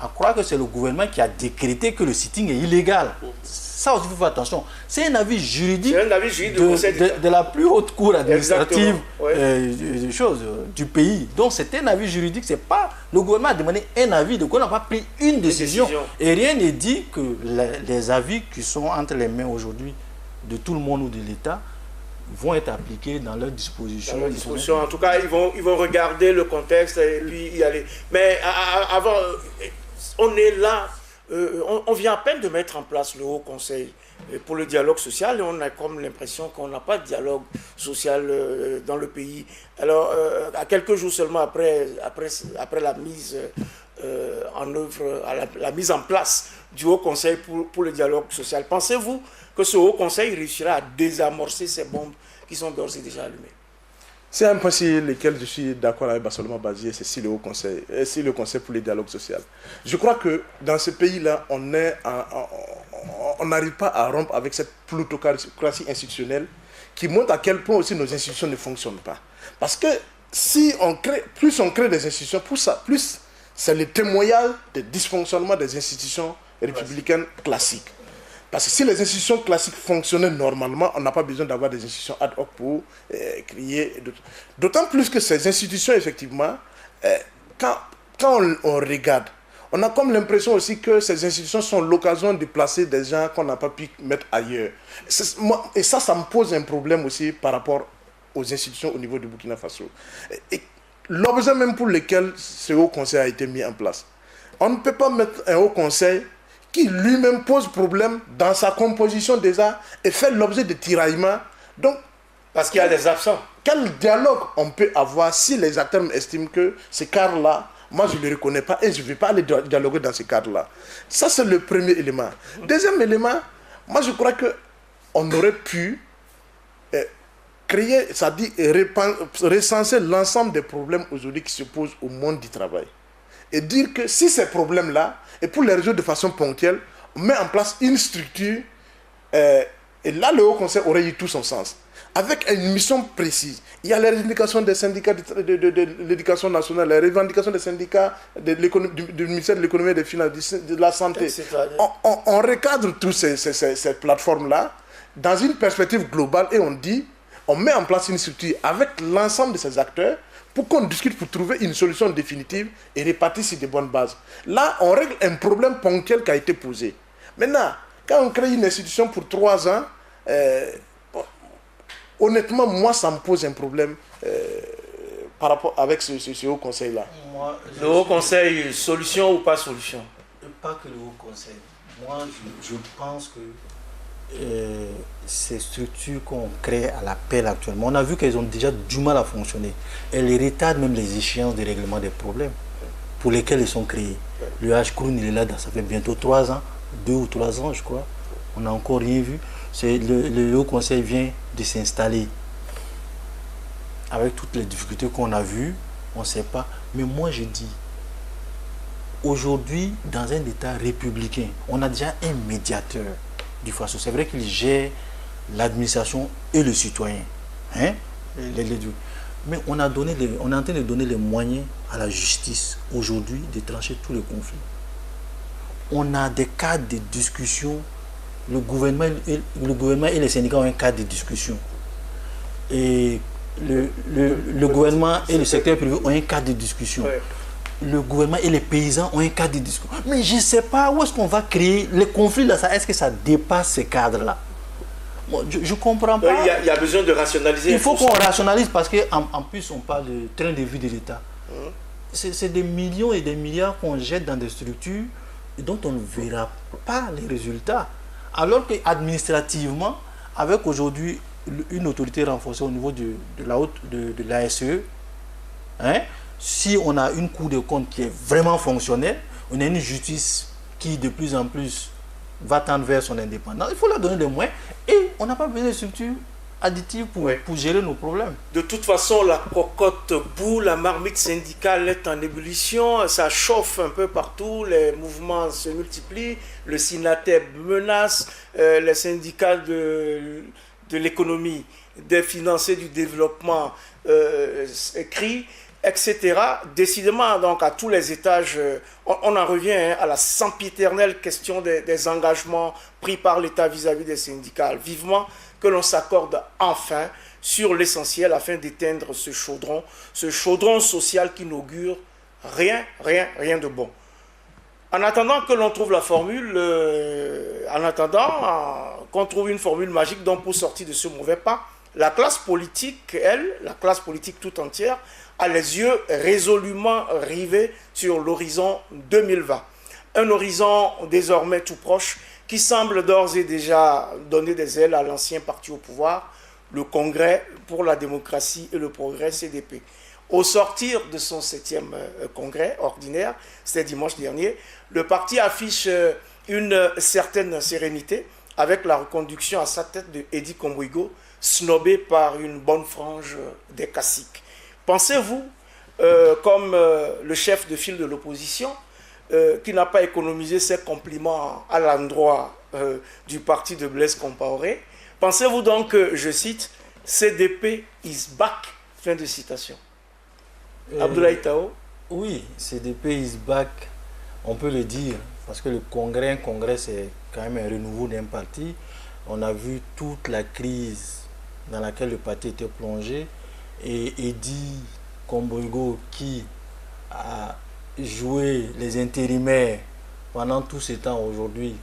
à croire que c'est le gouvernement qui a décrété que le sitting est illégal. Ça aussi, il faut faire attention. C'est un avis juridique, de la plus haute cour administrative du pays. Donc c'est un avis juridique, c'est pas le gouvernement a demandé un avis, donc on n'a pas pris une décision. Et rien n'est dit que les avis qui sont entre les mains aujourd'hui de tout le monde ou de l'État vont être appliqués dans leurs dispositions. En tout cas, ils vont regarder le contexte et puis y aller. Mais avant, on est là, on vient à peine de mettre en place le Haut Conseil pour le dialogue social et on a comme l'impression qu'on n'a pas de dialogue social dans le pays. Alors, à quelques jours seulement après la mise en œuvre, la mise en place du Haut Conseil pour le dialogue social, pensez-vous que ce Haut Conseil réussira à désamorcer ces bombes qui sont d'ores et déjà allumées? C'est un point sur lequel je suis d'accord avec Barcelona Bazier, c'est si le Haut Conseil, si le Conseil pour le dialogue social. Je crois que dans ce pays-là, on n'arrive pas à rompre avec cette plutocratie institutionnelle qui montre à quel point aussi nos institutions ne fonctionnent pas. Parce que plus on crée des institutions, plus c'est le témoignage des dysfonctionnements des institutions républicaines classiques. Parce que si les institutions classiques fonctionnaient normalement, on n'a pas besoin d'avoir des institutions ad hoc pour créer. D'autant plus que ces institutions, effectivement, quand on regarde, on a comme l'impression aussi que ces institutions sont l'occasion de placer des gens qu'on n'a pas pu mettre ailleurs. Et ça me pose un problème aussi par rapport aux institutions au niveau du Burkina Faso. Et l'objet même pour lequel ce Haut Conseil a été mis en place. On ne peut pas mettre un Haut Conseil qui lui-même pose problème dans sa composition déjà et fait l'objet de tiraillements. Donc, parce qu'il y a des absents. quel dialogue on peut avoir si les acteurs estiment que ce cadre-là, moi je ne le reconnais pas et je ne vais pas aller dialoguer dans ce cadre-là. Ça, c'est le premier élément. Deuxième élément, moi je crois qu'on aurait pu créer, c'est-à-dire recenser l'ensemble des problèmes aujourd'hui qui se posent au monde du travail. Et dire que si ces problèmes-là, et pour les résoudre de façon ponctuelle, on met en place une structure, et là le Haut Conseil aurait eu tout son sens, avec une mission précise. Il y a les revendications des syndicats de l'éducation nationale, les revendications des syndicats du ministère de l'économie et des finances, de la santé. On recadre toutes ces plateformes-là dans une perspective globale et on met en place une structure avec l'ensemble de ces acteurs pour qu'on discute pour trouver une solution définitive et répartir sur de bonnes bases. Là, on règle un problème ponctuel qui a été posé. Maintenant, quand on crée une institution pour 3 ans, honnêtement, moi, ça me pose un problème par rapport avec ce Haut Conseil-là. Le Haut Conseil, solution ou pas solution? Pas que le Haut Conseil. Moi, je pense que ces structures qu'on crée à l'appel actuellement, on a vu qu'elles ont déjà du mal à fonctionner. Elles retardent même les échéances de règlement des problèmes pour lesquels elles sont créées. Le HCRUN, il est là, ça fait bientôt 3 ans, 2 ou 3 ans, je crois. On n'a encore rien vu. Le Haut Conseil vient de s'installer. Avec toutes les difficultés qu'on a vues, on ne sait pas. Mais moi, je dis, aujourd'hui, dans un État républicain, on a déjà un médiateur du FASO. C'est vrai qu'il gère l'administration et le citoyen. Hein? Les deux. Mais on est en train de donner les moyens à la justice aujourd'hui de trancher tous les conflits. On a des cadres de discussion. Le gouvernement et les syndicats ont un cadre de discussion. Et le gouvernement et le secteur privé ont un cadre de discussion. Ouais. Le gouvernement et les paysans ont un cadre de discussion. Mais je ne sais pas où est-ce qu'on va créer les conflits là. Est-ce que ça dépasse ces cadres-là? Moi, je ne comprends pas. Il y a besoin de rationaliser. Il faut qu'on rationalise parce qu'en plus on parle de train de vie de l'État. C'est des millions et des milliards qu'on jette dans des structures dont on ne verra pas les résultats. Alors qu'administrativement, avec aujourd'hui une autorité renforcée au niveau de l'ASE, hein, si on a une Cour des comptes qui est vraiment fonctionnelle, on a une justice qui de plus en plus va tendre vers son indépendance, il faut leur donner des moyens et on n'a pas besoin de structures additives pour gérer nos problèmes. De toute façon, la cocotte bout, la marmite syndicale est en ébullition, ça chauffe un peu partout, les mouvements se multiplient, le SINATEB menace, les syndicats de l'économie, des financiers du développement crient, etc. Décidément, donc, à tous les étages, on en revient à la sempiternelle question des engagements pris par l'État vis-à-vis des syndicats. Vivement que l'on s'accorde enfin sur l'essentiel afin d'éteindre ce chaudron social qui n'augure rien de bon. En attendant que l'on trouve la formule, qu'on trouve une formule magique donc pour sortir de ce mauvais pas, la classe politique, la classe politique tout entière, a les yeux résolument rivés sur l'horizon 2020. Un horizon désormais tout proche qui semble d'ores et déjà donner des ailes à l'ancien parti au pouvoir, le Congrès pour la démocratie et le progrès CDP. Au sortir de son 7e congrès ordinaire, c'était dimanche dernier, le parti affiche une certaine sérénité avec la reconduction à sa tête de Eddy Kombouigo, snobé par une bonne frange des caciques. Pensez-vous, comme le chef de file de l'opposition, qui n'a pas économisé ses compliments à l'endroit du parti de Blaise Compaoré, pensez-vous donc que, je cite, CDP is back, fin de citation. Abdoulaye Tao? Oui, CDP is back, on peut le dire, parce que un congrès c'est quand même un renouveau d'un parti. On a vu toute la crise dans laquelle le parti était plongé, et Eddy Kombouigo qui a joué les intérimaires pendant tout ce temps aujourd'hui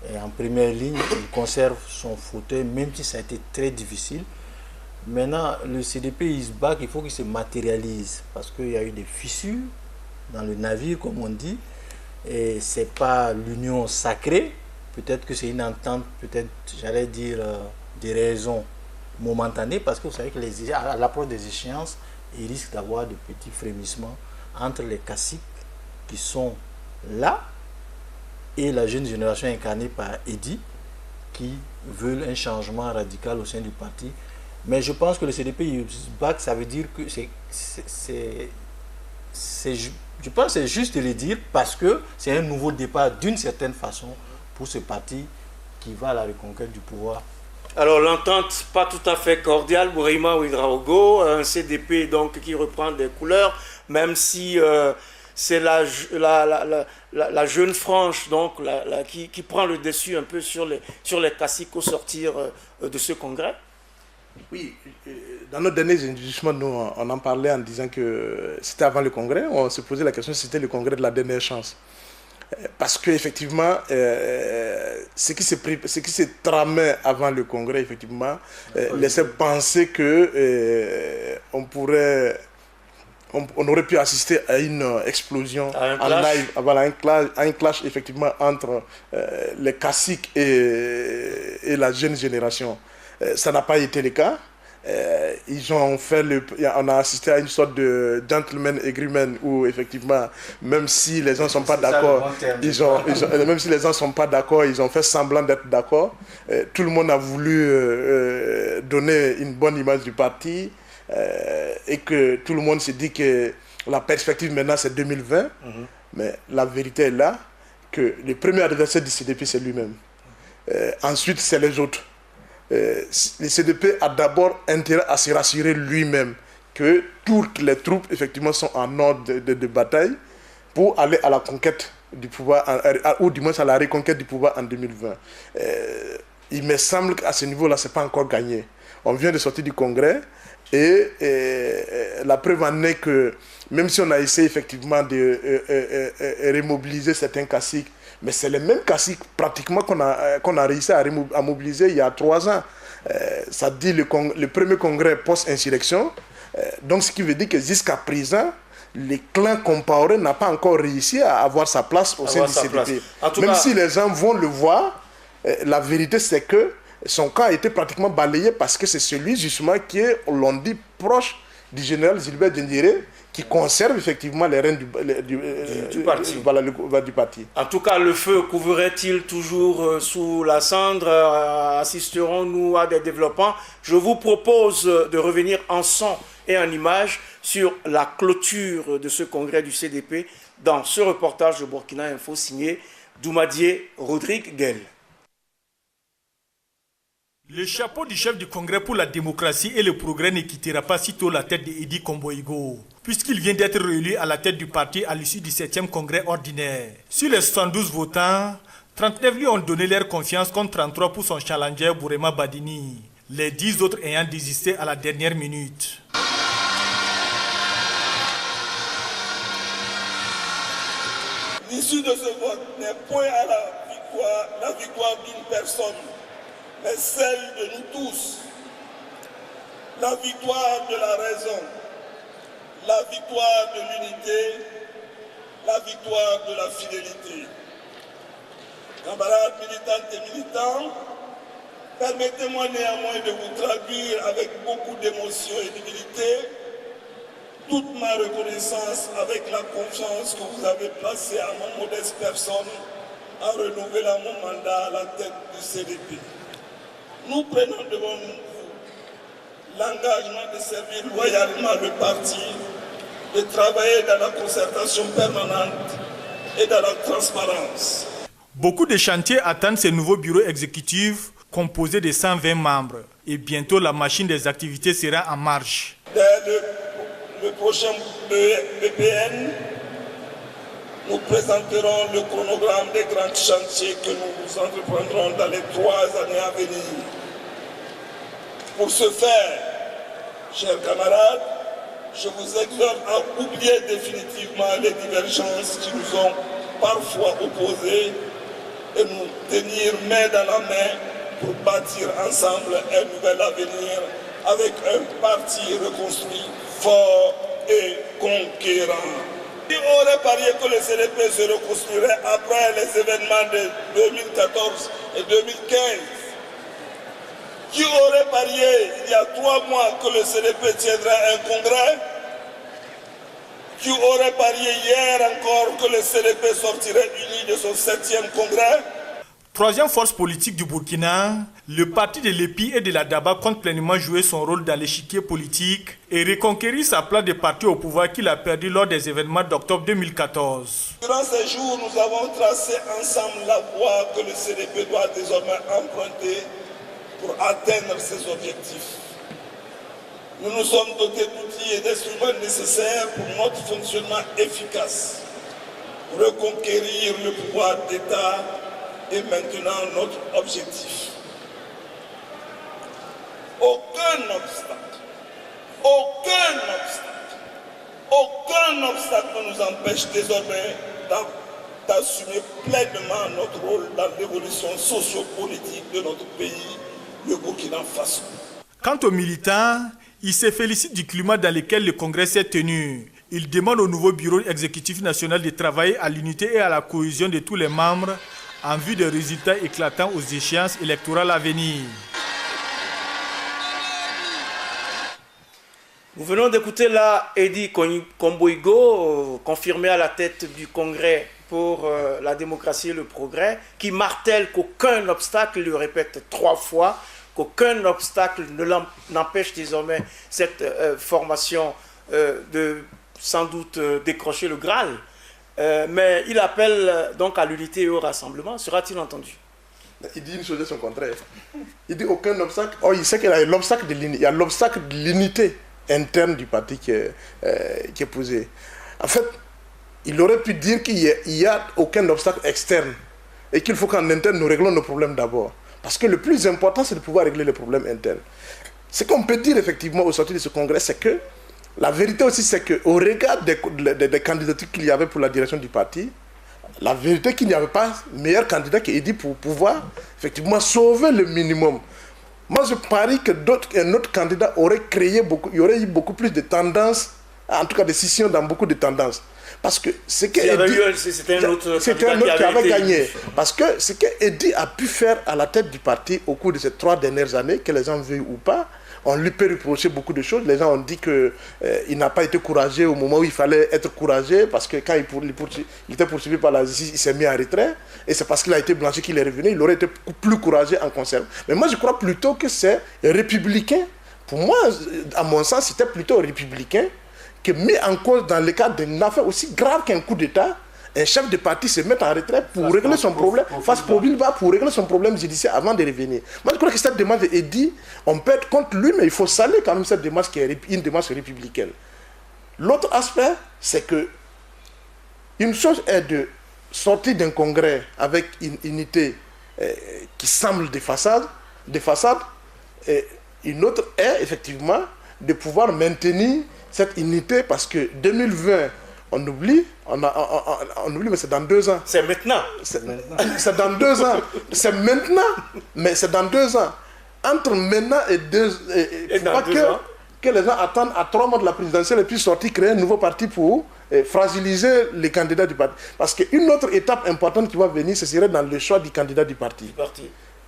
est en première ligne, il conserve son fauteuil même si ça a été très difficile. Maintenant le CDP is back, il faut qu'il se matérialise parce qu'il y a eu des fissures dans le navire comme on dit, et c'est pas l'union sacrée, peut-être que c'est une entente, peut-être j'allais dire des raisons momentané, parce que vous savez que à l'approche des échéances, il risque d'avoir de petits frémissements entre les caciques qui sont là et la jeune génération incarnée par Eddy, qui veulent un changement radical au sein du parti. Mais je pense que le CDP Youth Back, ça veut dire que je pense que c'est juste de le dire parce que c'est un nouveau départ d'une certaine façon pour ce parti qui va à la reconquête du pouvoir. Alors l'entente pas tout à fait cordiale, Bourima Ouedraogo, un CDP donc qui reprend des couleurs, même si c'est la jeune frange donc, qui prend le dessus un peu sur les caciques au sortir de ce congrès. Oui, dans nos derniers jugements, nous, on en parlait en disant que c'était avant le congrès. On se posait la question si c'était le congrès de la dernière chance. Parce qu'effectivement, ce qui s'est tramé avant le congrès, effectivement, laissait penser qu'on aurait pu assister à une explosion en live, voilà, un clash effectivement entre les caciques et la jeune génération. Ça n'a pas été le cas. On a assisté à une sorte de gentleman agreement où effectivement, même si les gens ne sont pas d'accord, même si les gens sont pas d'accord, ils ont fait semblant d'être d'accord. Tout le monde a voulu donner une bonne image du parti et que tout le monde s'est dit que la perspective maintenant c'est 2020. Mais la vérité est là, que le premier adversaire du CDP c'est lui-même. Ensuite c'est les autres. Le CDP a d'abord intérêt à se rassurer lui-même que toutes les troupes effectivement sont en ordre de bataille pour aller à la conquête du pouvoir, ou du moins à la reconquête du pouvoir en 2020. Il me semble qu'à ce niveau-là, ce n'est pas encore gagné. On vient de sortir du congrès et la preuve en est que même si on a essayé effectivement de remobiliser certains caciques, mais c'est les mêmes caciques pratiquement qu'on a réussi à mobiliser il y a 3 ans. Ça dit le premier congrès post-insurrection. Donc ce qui veut dire que jusqu'à présent, le clan Compaoré n'a pas encore réussi à avoir sa place au sein du CDP. Même si les gens vont le voir, la vérité c'est que son cas a été pratiquement balayé parce que c'est celui justement qui est, on l'on dit, proche du général Gilbert Diendéré, qui conserve effectivement les rênes du parti. Voilà, du parti. En tout cas, le feu couvrait-il toujours sous la cendre? Assisterons-nous à des développements? Je vous propose de revenir en son et en image sur la clôture de ce congrès du CDP dans ce reportage de Burkina Info signé Doumadié Rodrigue Guel. Le chapeau du chef du Congrès pour la démocratie et le progrès ne quittera pas sitôt la tête d'Eddy Komboigo, puisqu'il vient d'être réélu à la tête du parti à l'issue du 7e congrès ordinaire. Sur les 72 votants, 39 lui ont donné leur confiance contre 33 pour son challenger Bourema Badini, les 10 autres ayant désisté à la dernière minute. L'issue de ce vote n'est point à la victoire d'une personne, mais celle de nous tous. La victoire de la raison, la victoire de l'unité, la victoire de la fidélité. Camarades militantes et militants, permettez-moi néanmoins de vous traduire avec beaucoup d'émotion et d'humilité toute ma reconnaissance avec la confiance que vous avez placée à mon modeste personne en renouvelant mon mandat à la tête du CDP. Nous prenons devant nous l'engagement de servir loyalement le parti, de travailler dans la concertation permanente et dans la transparence. Beaucoup de chantiers attendent ce nouveau bureau exécutif composé de 120 membres. Et bientôt, la machine des activités sera en marche. Dès le prochain BPN, nous présenterons le chronogramme des grands chantiers que nous entreprendrons dans les 3 années à venir. Pour ce faire, chers camarades, je vous exhorte à oublier définitivement les divergences qui nous ont parfois opposés et nous tenir main dans la main pour bâtir ensemble un nouvel avenir avec un parti reconstruit, fort et conquérant. Qui aurait parié que le CDP se reconstruirait après les événements de 2014 et 2015? Qui aurait parié il y a 3 mois que le CDP tiendrait un congrès? Qui aurait parié hier encore que le CDP sortirait uni de son 7e congrès? Troisième force politique du Burkina, le parti de l'EPI et de la DABA compte pleinement jouer son rôle dans l'échiquier politique et reconquérir sa place de parti au pouvoir qu'il a perdu lors des événements d'octobre 2014. Durant ces jours, nous avons tracé ensemble la voie que le CDP doit désormais emprunter pour atteindre ses objectifs. Nous nous sommes dotés d'outils et d'instruments nécessaires pour notre fonctionnement efficace, reconquérir le pouvoir d'État et maintenant notre objectif. Aucun obstacle ne nous empêche désormais d'assumer pleinement notre rôle dans l'évolution socio-politique de notre pays, le Burkina Faso. Quant aux militants, ils se félicitent du climat dans lequel le Congrès s'est tenu. Ils demandent au nouveau bureau exécutif national de travailler à l'unité et à la cohésion de tous les membres en vue de résultats éclatants aux échéances électorales à venir. Nous venons d'écouter là Edi Komboigo, confirmé à la tête du Congrès pour la démocratie et le progrès, qui martèle qu'aucun obstacle, il le répète 3 fois, qu'aucun obstacle ne n'empêche désormais cette formation de sans doute décrocher le Graal. Mais il appelle donc à l'unité et au rassemblement. Sera-t-il entendu? Il dit une chose de son contraire. Il dit aucun obstacle. Oh, il sait qu'il y a l'obstacle de l'unité interne du parti qui est posé. En fait, il aurait pu dire qu'il n'y a aucun obstacle externe et qu'il faut qu'en interne nous réglons nos problèmes d'abord. Parce que le plus important, c'est de pouvoir régler les problèmes internes. Ce qu'on peut dire effectivement au sortir de ce congrès, c'est que la vérité aussi, c'est qu'au regard des candidatures qu'il y avait pour la direction du parti, la vérité qu'il n'y avait pas meilleur candidat qu'Edi pour pouvoir effectivement sauver le minimum. Moi, je parie qu'un autre candidat aurait créé il y aurait eu beaucoup plus de tendances, en tout cas de scissions dans beaucoup de tendances. Parce que ce que c'était un autre qui avait gagné. Parce que ce qu'Edi a pu faire à la tête du parti au cours de ces 3 dernières années, que les gens veuillent ou pas, on lui peut reprocher beaucoup de choses. Les gens ont dit qu'il n'a pas été courageux au moment où il fallait être courageux, parce que quand il était poursuivi par la justice, il s'est mis en retrait. Et c'est parce qu'il a été blanchi qu'il est revenu. Il aurait été plus courageux en conserve. Mais moi, je crois plutôt que c'est républicain. Pour moi, à mon sens, c'était plutôt républicain que mis en cause dans le cadre d'une affaire aussi grave qu'un coup d'État, un chef de parti se met en retrait pour régler son problème, face profil bas pour régler son problème judiciaire avant de revenir. Moi, je crois que cette démarche est dit, on peut être contre lui, mais il faut saluer quand même cette démarche qui est une démarche républicaine. L'autre aspect, c'est que une chose est de sortir d'un congrès avec une unité qui semble des façades, et une autre est effectivement de pouvoir maintenir cette unité, parce que 2020, on oublie, mais c'est dans 2 ans. C'est maintenant. C'est dans 2 ans. C'est maintenant, mais c'est dans 2 ans. Entre maintenant et 2 ans, il ne faut pas que les gens attendent à 3 mois de la présidentielle et puis sortir, créer un nouveau parti pour fragiliser les candidats du parti. Parce qu'une autre étape importante qui va venir, ce serait dans le choix du candidat du parti.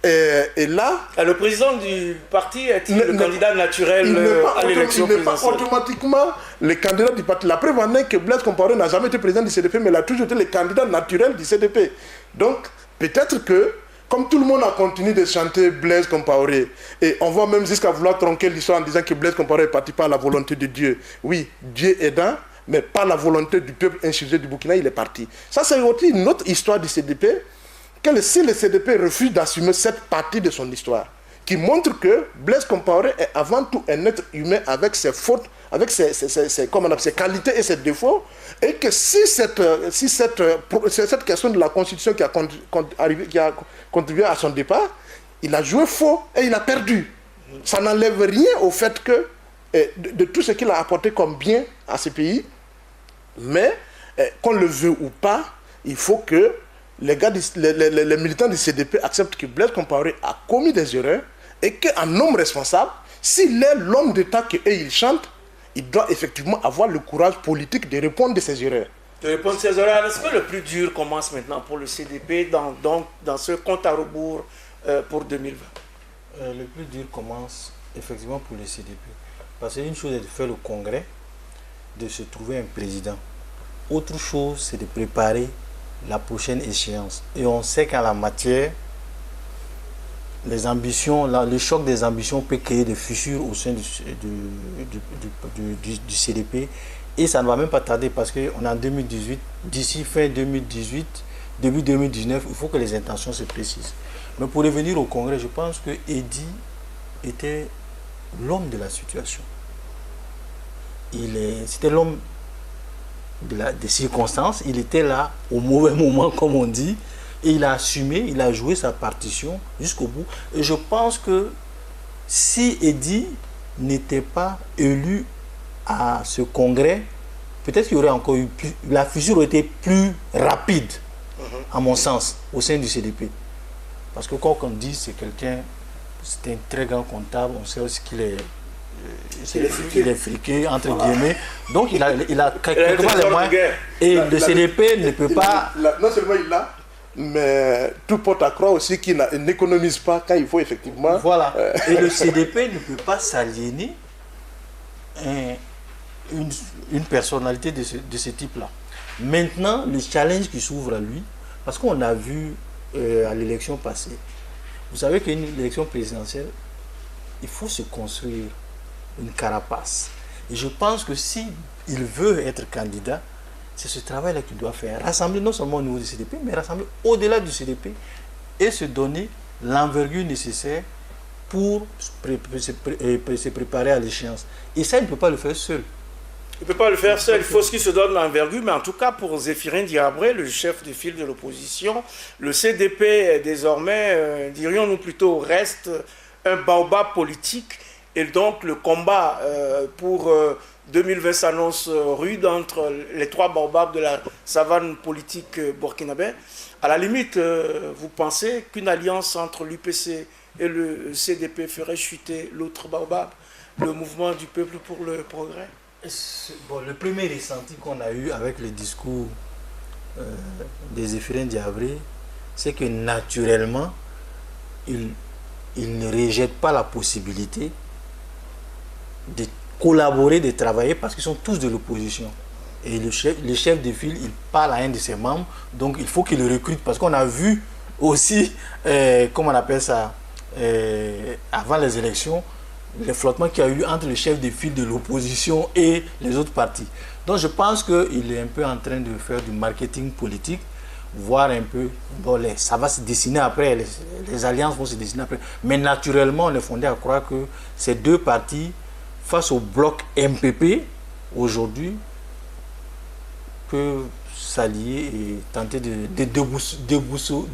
Et là... Le président du parti est-il le candidat naturel à l'élection présidentielle? Il n'est pas automatiquement le candidat du parti. La preuve en est que Blaise Compaoré n'a jamais été président du CDP, mais il a toujours été le candidat naturel du CDP. Donc, peut-être que, comme tout le monde a continué de chanter Blaise Compaoré, et on va même jusqu'à vouloir tronquer l'histoire en disant que Blaise Compaoré est parti par la volonté de Dieu. Oui, Dieu aidant, mais par la volonté du peuple insurgé du Burkina, il est parti. Ça, c'est aussi une autre histoire du CDP. Si le CDP refuse d'assumer cette partie de son histoire, qui montre que Blaise Compaoré est avant tout un être humain avec ses fautes, avec ses qualités et ses défauts, et que si cette question de la Constitution qui a contribué à son départ, il a joué faux et il a perdu. Ça n'enlève rien au fait que de tout ce qu'il a apporté comme bien à ce pays, mais qu'on le veut ou pas, il faut que les militants du CDP acceptent que Blaise Compaoré a commis des erreurs et qu'un homme responsable, s'il est l'homme d'État qu'il chante, il doit effectivement avoir le courage politique de répondre de ses erreurs. Est-ce que le plus dur commence maintenant pour le CDP dans ce compte à rebours pour 2020? Le plus dur commence effectivement pour le CDP. Parce qu'une chose est de faire le congrès, de se trouver un président. Autre chose, c'est de préparer la prochaine échéance. Et on sait qu'en la matière, les ambitions, le choc des ambitions peut créer des fissures au sein du CDP. Et ça ne va même pas tarder parce qu'on est en 2018. D'ici fin 2018, début 2019, il faut que les intentions se précisent. Mais pour revenir au Congrès, je pense que Eddy était l'homme de la situation. C'était l'homme des circonstances. Il était là au mauvais moment, comme on dit. Et il a assumé, il a joué sa partition jusqu'au bout. Et je pense que si Eddy n'était pas élu à ce congrès, peut-être qu'il y aurait encore eu plus, la fissure aurait été plus rapide, à mon sens, au sein du CDP. Parce que quand on dit c'est quelqu'un, c'est un très grand comptable, on sait aussi qu'il est, il est friqué, entre guillemets. Donc il a quelquement les moyens. Et le CDP ne peut pas... Non seulement il l'a, mais tout porte à croire aussi qu'il n'économise pas quand il faut effectivement... Voilà. Et le CDP ne peut pas s'aliéner une personnalité de ce type-là. Maintenant, le challenge qui s'ouvre à lui, parce qu'on a vu à l'élection passée, vous savez qu'une élection présidentielle, il faut se construire une carapace. Et je pense que si il veut être candidat, c'est ce travail-là qu'il doit faire. Rassembler non seulement au niveau du CDP, mais rassembler au-delà du CDP et se donner l'envergure nécessaire pour se préparer à l'échéance. Et ça, il ne peut pas le faire seul. Il ne peut pas le faire seul, il faut qu'il se donne l'envergure, mais en tout cas pour Zéphirin Diabré, le chef de file de l'opposition, le CDP est désormais, dirions-nous plutôt, reste un baobab politique, et donc le combat pour 2020 s'annonce rude entre les trois baobabs de la savane politique burkinabé. À la limite, vous pensez qu'une alliance entre l'UPC et le CDP ferait chuter l'autre baobab, le mouvement du peuple pour le progrès? Bon, le premier ressenti qu'on a eu avec le discours des Zéphirin Diabré, c'est que naturellement, il ne rejette pas la possibilité de collaborer, de travailler, parce qu'ils sont tous de l'opposition. Et le chef de file, il parle à un de ses membres, donc il faut qu'il le recrute, parce qu'on a vu aussi, comment on appelle ça, avant les élections, le flottement qu'il y a eu entre le chef de file de l'opposition et les autres partis. Donc je pense qu'il est un peu en train de faire du marketing politique, voir un peu, bon, ça va se dessiner après, les alliances vont se dessiner après. Mais naturellement, on est fondé à croire que ces deux partis, face au bloc MPP, aujourd'hui, peuvent s'allier et tenter de déboussoler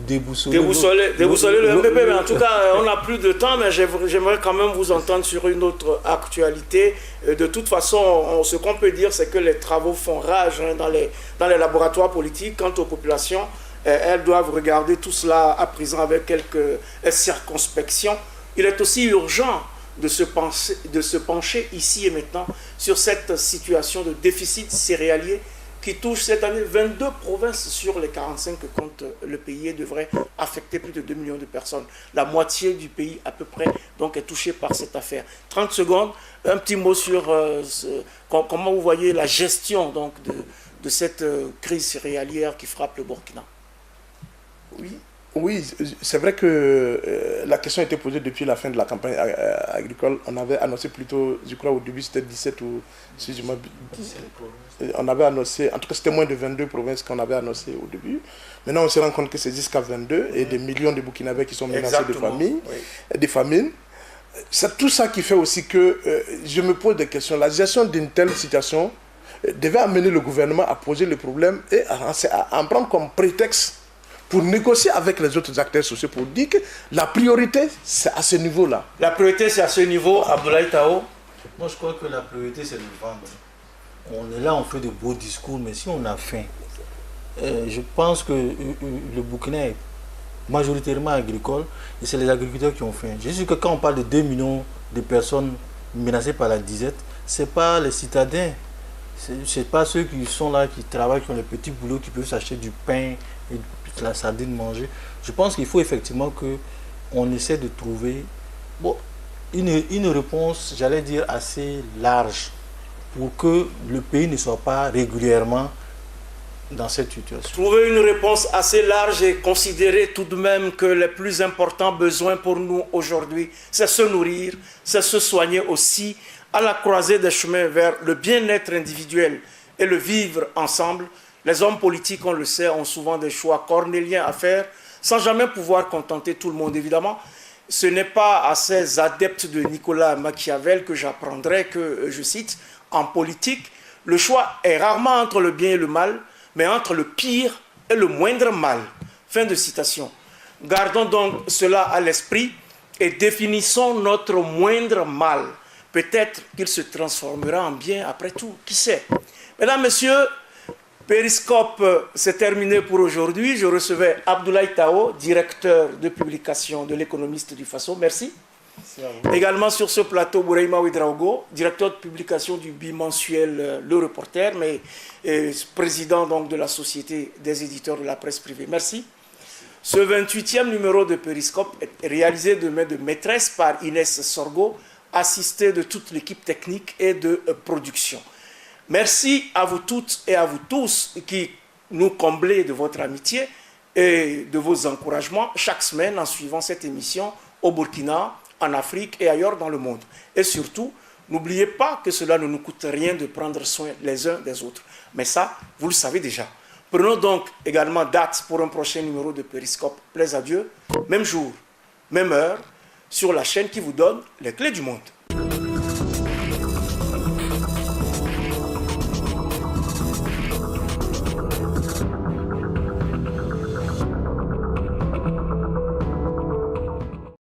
le MPP. Mais en tout cas, on n'a plus de temps, mais j'aimerais quand même vous entendre sur une autre actualité. De toute façon, ce qu'on peut dire, c'est que les travaux font rage dans les laboratoires politiques. Quant aux populations, elles doivent regarder tout cela à présent avec quelques circonspection. Il est aussi urgent de se pencher ici et maintenant sur cette situation de déficit céréalier qui touche cette année 22 provinces sur les 45 que compte le pays et devrait affecter plus de 2 millions de personnes. La moitié du pays à peu près donc est touchée par cette affaire. 30 secondes, un petit mot sur comment vous voyez la gestion donc, de cette crise céréalière qui frappe le Burkina. Oui, c'est vrai que la question a été posée depuis la fin de la campagne agricole. On avait annoncé plutôt, je crois au début c'était 17 ou si je m'abuse. On avait annoncé, en tout cas c'était moins de 22 provinces qu'on avait annoncé au début. Maintenant on se rend compte que c'est jusqu'à 22 et des millions de Burkinabés qui sont menacés de famine. C'est tout ça qui fait aussi que je me pose des questions. La gestion d'une telle situation devait amener le gouvernement à poser le problème et à en prendre comme prétexte pour négocier avec les autres acteurs sociaux, pour dire que la priorité, c'est à ce niveau-là. La priorité, c'est à ce niveau, Abdoulaye Tao? Moi, je crois que la priorité, c'est de vendre. On est là, on fait de beaux discours, mais si on a faim, je pense que le Burkina est majoritairement agricole, et c'est les agriculteurs qui ont faim. Je sais que quand on parle de 2 millions de personnes menacées par la disette, ce n'est pas les citadins, ce n'est pas ceux qui sont là, qui travaillent, qui ont les petits boulots, qui peuvent s'acheter du pain et la sardine manger. Je pense qu'il faut effectivement qu'on essaie de trouver Bon, une réponse, j'allais dire, assez large pour que le pays ne soit pas régulièrement dans cette situation. Trouver une réponse assez large et considérer tout de même que les plus importants besoins pour nous aujourd'hui, c'est se nourrir, c'est se soigner aussi, à la croisée des chemins vers le bien-être individuel et le vivre ensemble. Les hommes politiques, on le sait, ont souvent des choix cornéliens à faire, sans jamais pouvoir contenter tout le monde, évidemment. Ce n'est pas à ces adeptes de Nicolas Machiavel que j'apprendrai que, je cite, en politique, le choix est rarement entre le bien et le mal, mais entre le pire et le moindre mal. Fin de citation. Gardons donc cela à l'esprit et définissons notre moindre mal. Peut-être qu'il se transformera en bien après tout, qui sait. Mesdames, Messieurs, Périscope, c'est terminé pour aujourd'hui. Je recevais Abdoulaye Tao, directeur de publication de l'Économiste du Faso. Merci. Également sur ce plateau, Bouraïma Ouedraogo, directeur de publication du bimensuel Le Reporter, mais président donc de la Société des éditeurs de la presse privée. Merci. Ce 28e numéro de Périscope est réalisé de main de maîtresse par Inès Sorgo, assisté de toute l'équipe technique et de production. Merci à vous toutes et à vous tous qui nous comblez de votre amitié et de vos encouragements chaque semaine en suivant cette émission au Burkina, en Afrique et ailleurs dans le monde. Et surtout, n'oubliez pas que cela ne nous coûte rien de prendre soin les uns des autres. Mais ça, vous le savez déjà. Prenons donc également date pour un prochain numéro de Périscope. Plaise à Dieu, même jour, même heure, sur la chaîne qui vous donne les clés du monde.